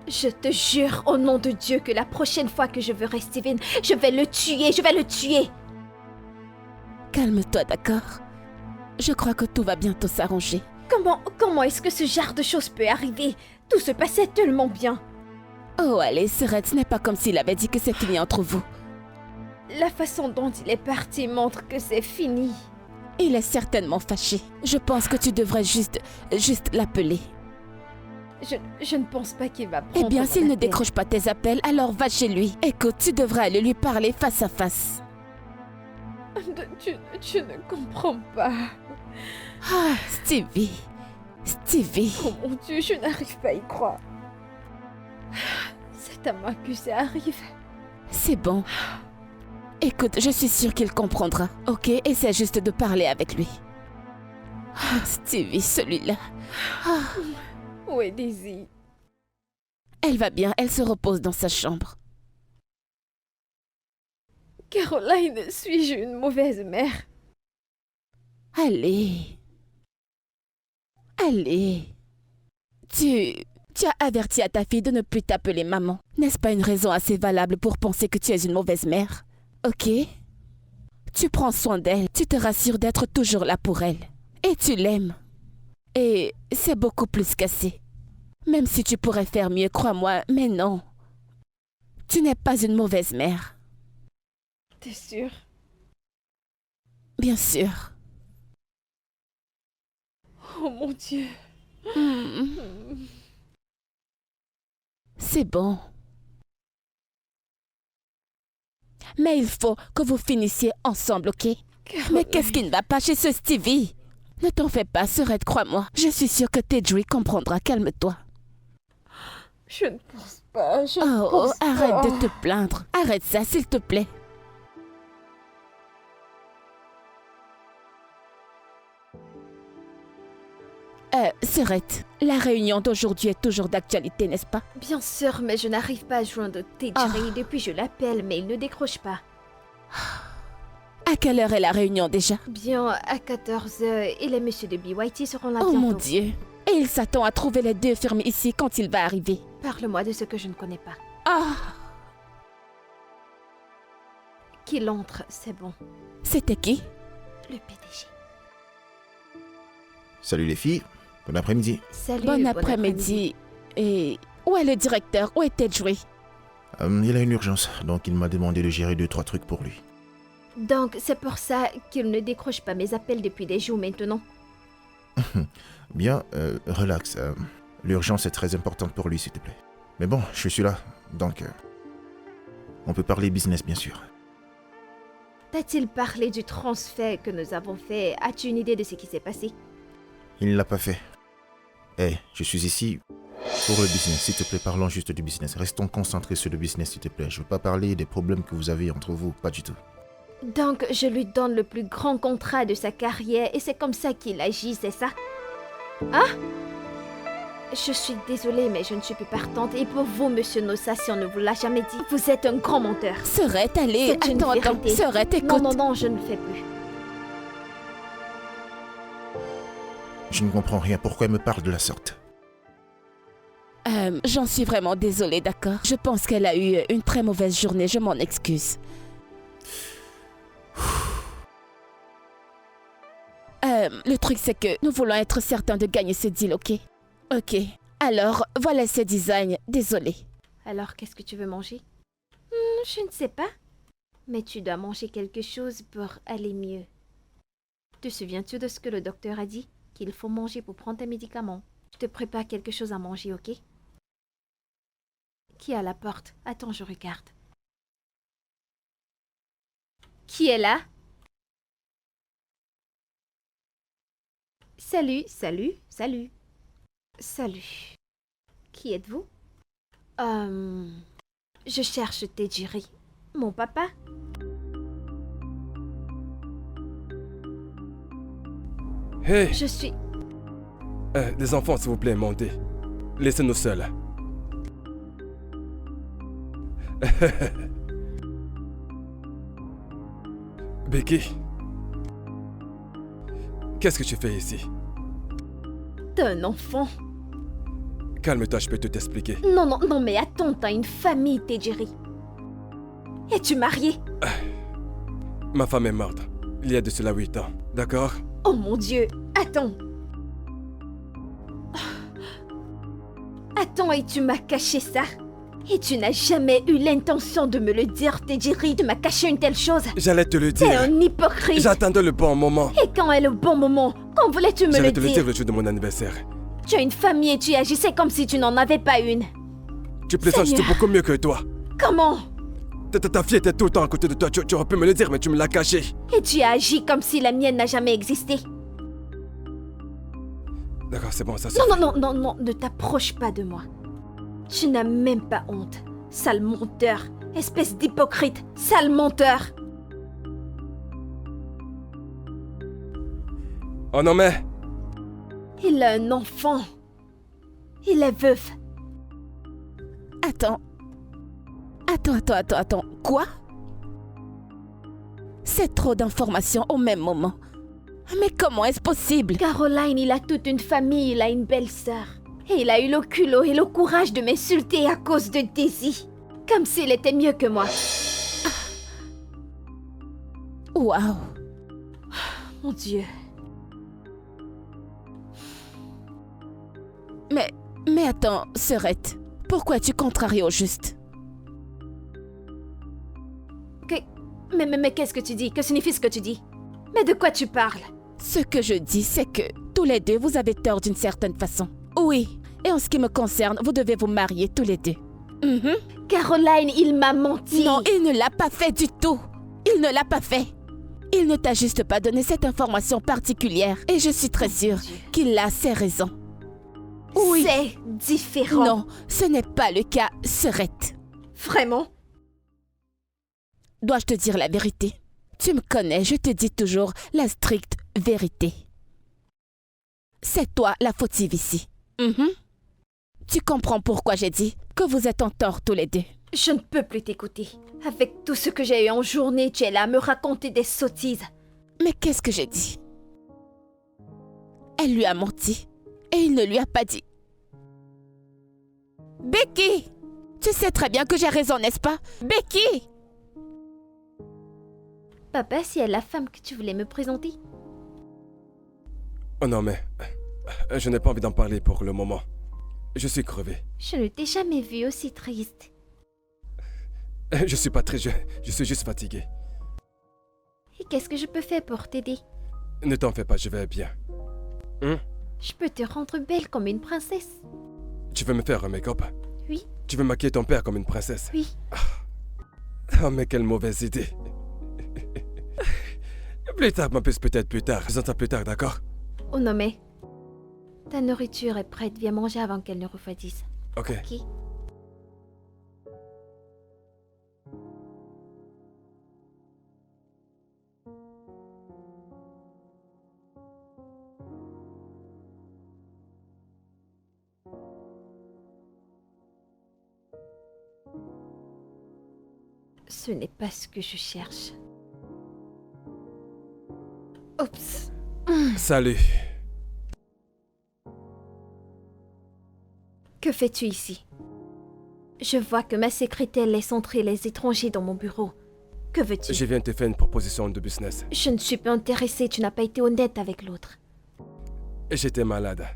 Je te jure au nom de Dieu que la prochaine fois que je verrai Steven, je vais le tuer. Calme-toi, d'accord? Je crois que tout va bientôt s'arranger. Comment est-ce que ce genre de choses peut arriver? Tout se passait tellement bien. Oh allez, Sœurette, ce n'est pas comme s'il avait dit que c'est fini entre vous. La façon dont il est parti montre que c'est fini. Il est certainement fâché. Je pense que tu devrais juste l'appeler. Je ne pense pas qu'il va prendre Eh bien, mon s'il ne appel. décroche pas tes appels, alors va chez lui. Écoute, tu devrais aller lui parler face à face. Tu ne comprends pas. Ah, Stevie. Oh mon Dieu, je n'arrive pas à y croire. C'est à moi que ça arrive. C'est bon. Écoute, je suis sûre qu'il comprendra. Ok, essaie juste de parler avec lui. Ah, Stevie, celui-là. Ah. Où est Daisy? Elle va bien, elle se repose dans sa chambre. Caroline, suis-je une mauvaise mère? Allez. Allez. Tu as averti à ta fille de ne plus t'appeler maman. N'est-ce pas une raison assez valable pour penser que tu es une mauvaise mère? Ok? Tu prends soin d'elle, tu te rassures d'être toujours là pour elle. Et tu l'aimes. Et c'est beaucoup plus qu'assez. Même si tu pourrais faire mieux, crois-moi, mais non. Tu n'es pas une mauvaise mère. T'es sûre? Bien sûr. Oh mon Dieu. C'est bon. Mais il faut que vous finissiez ensemble, ok? Mais qu'est-ce qui ne va pas chez ce Stevie? Ne t'en fais pas, Serette, crois-moi. Je suis sûre que Tedri comprendra, calme-toi. Je ne pense pas, je ne Oh, pense pas. arrête de te plaindre. Arrête ça, s'il te plaît. Serette, la réunion d'aujourd'hui est toujours d'actualité, n'est-ce pas? Bien sûr, mais je n'arrive pas à joindre Tedri depuis je l'appelle, mais il ne décroche pas. À quelle heure est la réunion déjà? Bien, à 14h, et les messieurs de BYT seront là Oh bientôt. mon Dieu. Et il s'attend à trouver les deux firmes ici quand il va arriver. Parle-moi de ce que je ne connais pas. Ah, Qu'il entre, c'est bon. c'était qui? Le PDG. Salut les filles, bon après-midi. Salut, Bon après-midi. Et où est le directeur? Où est Tedri? Il a une urgence, donc il m'a demandé de gérer 2-3 trucs pour lui. Donc, c'est pour ça qu'il ne décroche pas mes appels depuis des jours maintenant. Bien, relax. L'urgence est très importante pour lui, s'il te plaît. Mais bon, je suis là, donc... on peut parler business, bien sûr. T'a-t-il parlé du transfert que nous avons fait? As-tu une idée de ce qui s'est passé? Il ne l'a pas fait. Je suis ici pour le business. S'il te plaît, parlons juste du business. Restons concentrés sur le business, s'il te plaît. Je ne veux pas parler des problèmes que vous avez entre vous, pas du tout. Donc, je lui donne le plus grand contrat de sa carrière et c'est comme ça qu'il agit, c'est ça? Hein? Je suis désolée, mais je ne suis plus partante. Et pour vous, monsieur Nossa, si on ne vous l'a jamais dit, vous êtes un grand menteur. Serette, allez, C'est une attends, vérité. Serette, écoute. Non, non, non, je ne le fais plus. Je ne comprends rien. Pourquoi elle me parle de la sorte? J'en suis vraiment désolée, d'accord? Je pense qu'elle a eu une très mauvaise journée, je m'en excuse. Le truc c'est que nous voulons être certains de gagner ce deal, ok? Ok, alors voilà ces designs, désolé. Alors, qu'est-ce que tu veux manger? Je ne sais pas. Mais tu dois manger quelque chose pour aller mieux. Te souviens-tu de ce que le docteur a dit? Qu'il faut manger pour prendre tes médicaments. Je te prépare quelque chose à manger, ok? Qui est à la porte? Attends, je regarde. Qui est là? Salut, salut, salut. Salut. Qui êtes-vous? Je cherche Tedri. Mon papa? Hey, Je suis... les enfants, s'il vous plaît, montez. Laissez-nous seuls. Becky, qu'est-ce que tu fais ici? T'es un enfant. Calme-toi, je peux tout t'expliquer. Non, non, non, mais attends, t'as une famille, Tedri. Es-tu marié? Ma femme est morte, il y a de cela 8 ans, d'accord? Oh mon Dieu, attends. Attends, et tu m'as caché ça? Et tu n'as jamais eu l'intention de me le dire, Tedri, de m'as caché une telle chose? J'allais te le T'es dire. un hypocrite. J'attendais le bon moment. Et quand est le bon moment? Quand voulais-tu me J'allais le te le dire? dire le jour de mon anniversaire. Tu as une famille et tu agissais comme si tu n'en avais pas une. Tu plaisantes, j'étais Seigneur. beaucoup mieux que toi. Comment? Ta fille était tout le temps à côté de toi, tu aurais pu me le dire, mais tu me l'as caché. Et tu as agi comme si la mienne n'a jamais existé. D'accord, c'est bon, ça Non, suffit. non, non, non, non, ne t'approche pas de moi. Tu n'as même pas honte. Sale menteur. Espèce d'hypocrite. Sale menteur. Oh non mais... Il a un enfant. Il est veuf. Attends. Attends. Quoi? C'est trop d'informations au même moment. Mais comment est-ce possible? Caroline, il a toute une famille, il a une belle-sœur. Et il a eu le culot et le courage de m'insulter à cause de Daisy. Comme s'il était mieux que moi. Waouh. Mon Dieu. Mais attends, Sœurette. Pourquoi tu contraries au juste? Mais qu'est-ce que tu dis? Que signifie ce que tu dis? Mais de quoi tu parles? Ce que je dis, c'est que tous les deux, vous avez tort d'une certaine façon. Oui, et en ce qui me concerne, vous devez vous marier tous les deux. Caroline, il m'a menti. Non, il ne l'a pas fait du tout. Il ne l'a pas fait. Il ne t'a juste pas donné cette information particulière. Et je suis très sûre qu'il a ses raisons. Oui. C'est différent. Non, ce n'est pas le cas, Sœurette. Vraiment? Dois-je te dire la vérité? Tu me connais, je te dis toujours la stricte vérité. C'est toi la fautive ici. Tu comprends pourquoi j'ai dit que vous êtes en tort tous les deux. Je ne peux plus t'écouter. Avec tout ce que j'ai eu en journée, tu es là à me raconter des sottises. Mais qu'est-ce que j'ai dit? Elle lui a menti et il ne lui a pas dit. Becky! Tu sais très bien que j'ai raison, n'est-ce pas? Becky! Papa, si elle est la femme que tu voulais me présenter? Oh non mais... Je n'ai pas envie d'en parler pour le moment. Je suis crevé. Je ne t'ai jamais vu aussi triste. Je suis pas très... Je suis juste fatigué. Et qu'est-ce que je peux faire pour t'aider? Ne t'en fais pas, je vais bien. Je peux te rendre belle comme une princesse. Tu veux me faire un make-up? Oui. Tu veux maquiller ton père comme une princesse? Oui. Oh mais quelle mauvaise idée. Plus tard, ma puce, peut-être plus tard. Faisons ça plus tard, d'accord? Oh non mais... Ta nourriture est prête, viens manger avant qu'elle ne refroidisse. Ok. Ok. Ce n'est pas ce que je cherche. Oups. Salut. Que fais-tu ici? Je vois que ma secrétaire laisse entrer les étrangers dans mon bureau. Que veux-tu? Je viens te faire une proposition de business. Je ne suis pas intéressée, tu n'as pas été honnête avec l'autre. J'étais malade.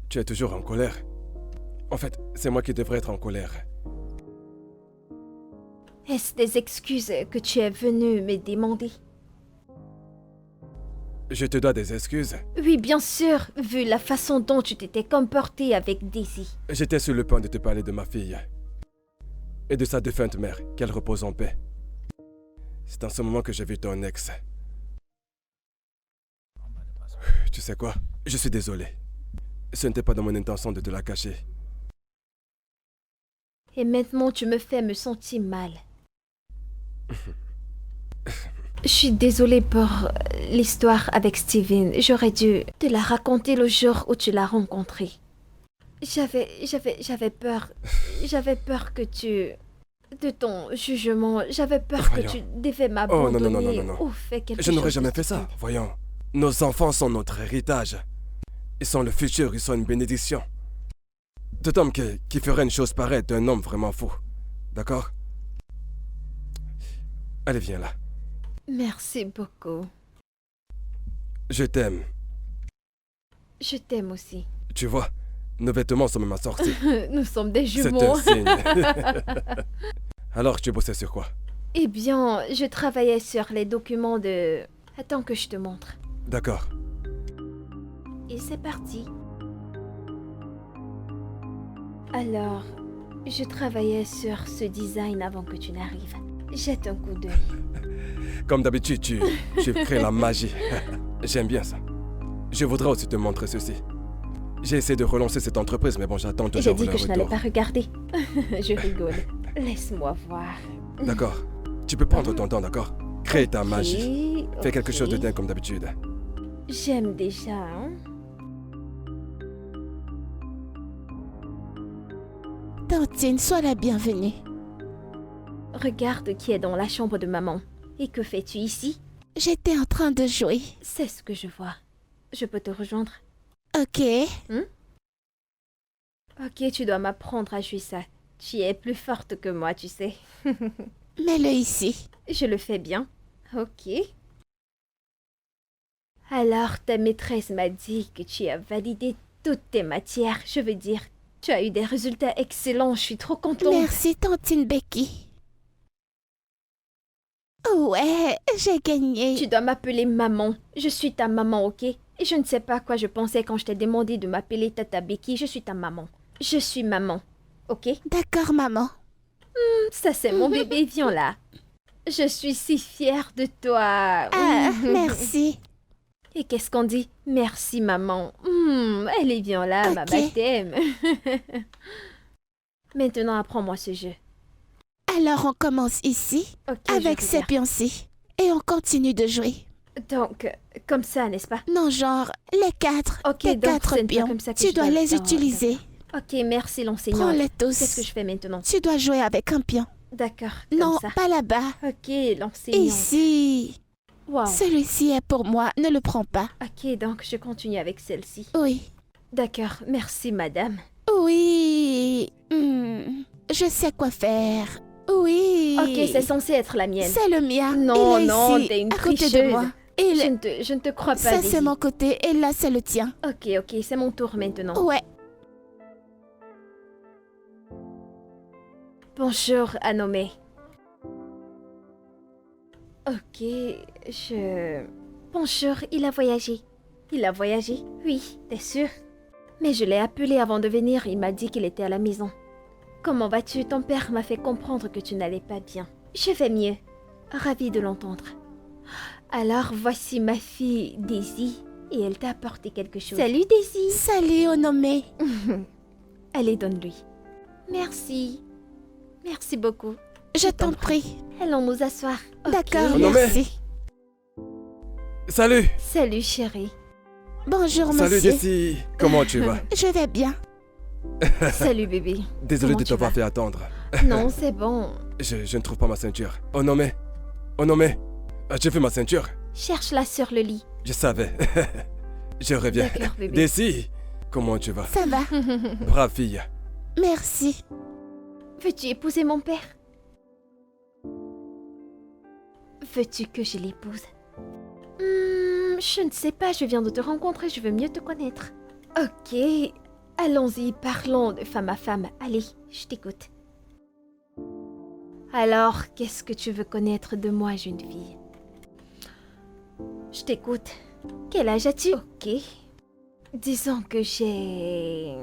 Tu es toujours en colère? En fait, c'est moi qui devrais être en colère. Est-ce des excuses que tu es venu me demander? Je te dois des excuses. Oui, bien sûr, vu la façon dont tu t'étais comporté avec Daisy. J'étais sur le point de te parler de ma fille. Et de sa défunte mère, qu'elle repose en paix. C'est en ce moment que j'ai vu ton ex. Tu sais quoi? Je suis désolé. Ce n'était pas dans mon intention de te la cacher. Et maintenant, tu me fais me sentir mal. Je suis désolée pour l'histoire avec Steven. J'aurais dû te la raconter le jour où tu l'as rencontré. J'avais peur. J'avais peur que tu... de ton jugement. J'avais peur que tu devais m'abandonner ou faire quelque chose. Je n'aurais jamais fait ça. Voyons. Nos enfants sont notre héritage. Ils sont le futur, ils sont une bénédiction. Tout homme qui ferait une chose pareille est un homme vraiment fou. D'accord? Allez, viens là. Merci beaucoup. Je t'aime. Je t'aime aussi. Tu vois, nos vêtements sont même assortis. Nous sommes des C'est jumeaux. un signe. Alors, tu bossais sur quoi? Eh bien, je travaillais sur les documents de... Attends que je te montre. D'accord. Et c'est parti. Alors, je travaillais sur ce design avant que tu n'arrives. Jette un coup d'œil. Comme d'habitude, tu crées la magie. J'aime bien ça. Je voudrais aussi te montrer ceci. J'ai essayé de relancer cette entreprise, mais bon, j'attends toujours J'ai dit le que je n'allais retour. pas regarder. Je rigole. Laisse-moi voir. D'accord. Tu peux prendre ton temps, d'accord? Crée ta magie. Fais quelque ok. chose de dingue comme d'habitude. J'aime déjà, hein. Tantine, sois la bienvenue. Regarde qui est dans la chambre de maman. Et que fais-tu ici? J'étais en train de jouer. C'est ce que je vois. Je peux te rejoindre? Ok. Ok, tu dois m'apprendre à jouer ça. Tu es plus forte que moi, tu sais. Mets-le ici. Je le fais bien. Ok. Alors, ta maîtresse m'a dit que tu as validé toutes tes matières. Je veux dire, tu as eu des résultats excellents. Je suis trop contente. Merci, tantine Becky. Ouais, j'ai gagné. Tu dois m'appeler maman. Je suis ta maman, ok? Et je ne sais pas quoi je pensais quand je t'ai demandé de m'appeler Tata Becky. Je suis ta maman. Je suis maman, ok? D'accord, maman. Ça, c'est mon bébé. Viens là. Je suis si fière de toi. Ah, merci. Et qu'est-ce qu'on dit? Merci, maman. Allez, viens là, ma Ok. baptême. Maintenant, apprends-moi ce jeu. Alors, on commence ici, Ok, avec je ces regarde. pions-ci. Et on continue de jouer. Donc, comme ça, n'est-ce pas? Non, genre, les quatre. Ok, tes donc quatre ce n'est pas pions. comme ça que Tu je dois dois- les Oh, utiliser. Ok, merci l'enseignant. Prends-les tous. Qu'est-ce que je fais maintenant? Tu dois jouer avec un pion. D'accord, Non, comme ça. pas là-bas. Ok, l'enseignant. Ici. Wow. Celui-ci est pour moi. Ne le prends pas. Ok, donc je continue avec celle-ci. Oui. D'accord, merci madame. Oui. Je sais quoi faire. Oui. Ok, c'est censé être la mienne. C'est le mien. Non, Il est non, ici, t'es une à côté de tricheuse. moi. Il... Je ne te crois pas, Ça, Daisy. c'est mon côté et là, c'est le tien. Ok, ok, c'est mon tour maintenant. Ouais. Bonjour, Anome. Ok, Bonjour, il a voyagé. Il a voyagé? Oui, t'es sûr? Mais je l'ai appelé avant de venir, il m'a dit qu'il était à la maison. Comment vas-tu? Ton père m'a fait comprendre que tu n'allais pas bien. Je vais mieux. Ravie de l'entendre. Alors, voici ma fille, Daisy, et elle t'a apporté quelque chose. Salut, Daisy! Salut, Onomé. Allez, donne-lui. Merci. Merci beaucoup. Je t'en prie. Allons nous asseoir. Ok. D'accord, Onomé. merci. Salut. Salut, chérie. Bonjour, Salut monsieur. Jessie. Comment tu vas? Je vais bien. Salut, bébé. Désolé Comment de tu t'avoir vas? fait attendre. Non, c'est bon. Je ne trouve pas ma ceinture. Onomé. Onomé. J'ai vu ma ceinture. Cherche-la sur le lit. Je savais. Je reviens. D'accord, bébé. Jessie. Comment tu vas? Ça va. Brave fille. Merci. Veux-tu épouser mon père? Veux-tu que je l'épouse? Je ne sais pas, je viens de te rencontrer, je veux mieux te connaître. Ok, allons-y, parlons de femme à femme. Allez, je t'écoute. Alors, qu'est-ce que tu veux connaître de moi, jeune fille? Je t'écoute. Quel âge as-tu? Ok. Disons que j'ai...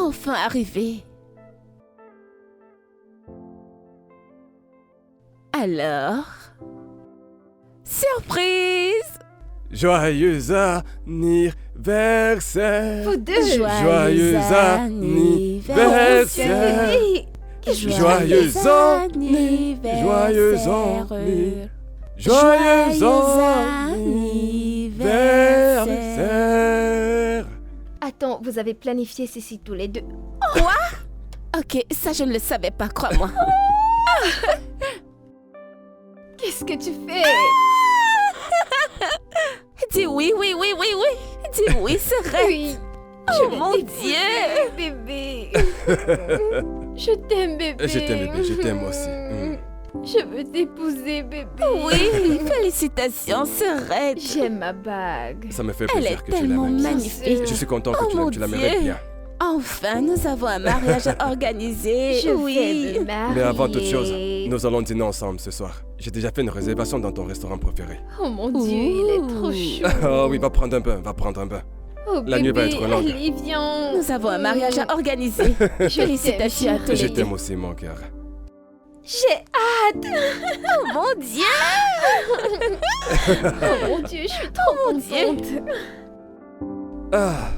enfin arrivé. Alors... Surprise! Joyeux anniversaire. Vous deux. Joyeux anniversaire. Bébé. Joyeux anniversaire. Attends, vous avez planifié ceci tous les deux. Ok, ça je ne le savais pas, crois-moi. Qu'est-ce que tu fais? Dis oui, oui, oui, oui, oui. Dis oui, Serette. Oui. Oh vais mon t'épouser, Dieu. bébé. Je t'aime, bébé. Je t'aime, bébé, je t'aime aussi. Je veux t'épouser, bébé. Oui, félicitations, Serette. J'aime ma bague. Ça me fait Elle plaisir est que tu tellement l'aimes. magnifique. Je suis content que Oh mon tu la mérites Dieu. bien. Enfin, nous avons un mariage à organiser. Je Oui. vais me marier. Mais avant toute chose, nous allons dîner ensemble ce soir. J'ai déjà fait une réservation dans ton restaurant préféré. Oh mon Dieu, il est trop chaud. Oh oui, va prendre un bain, va prendre un bain. Oh, La nuit va bébé, être longue. allez, viens. Nous avons un mariage à organiser. Félicitations à tous Je les deux. t'aime aussi, mon cœur. J'ai hâte. Oh mon Dieu. Oh mon Dieu, je suis trop Oh mon Dieu. contente. Ah,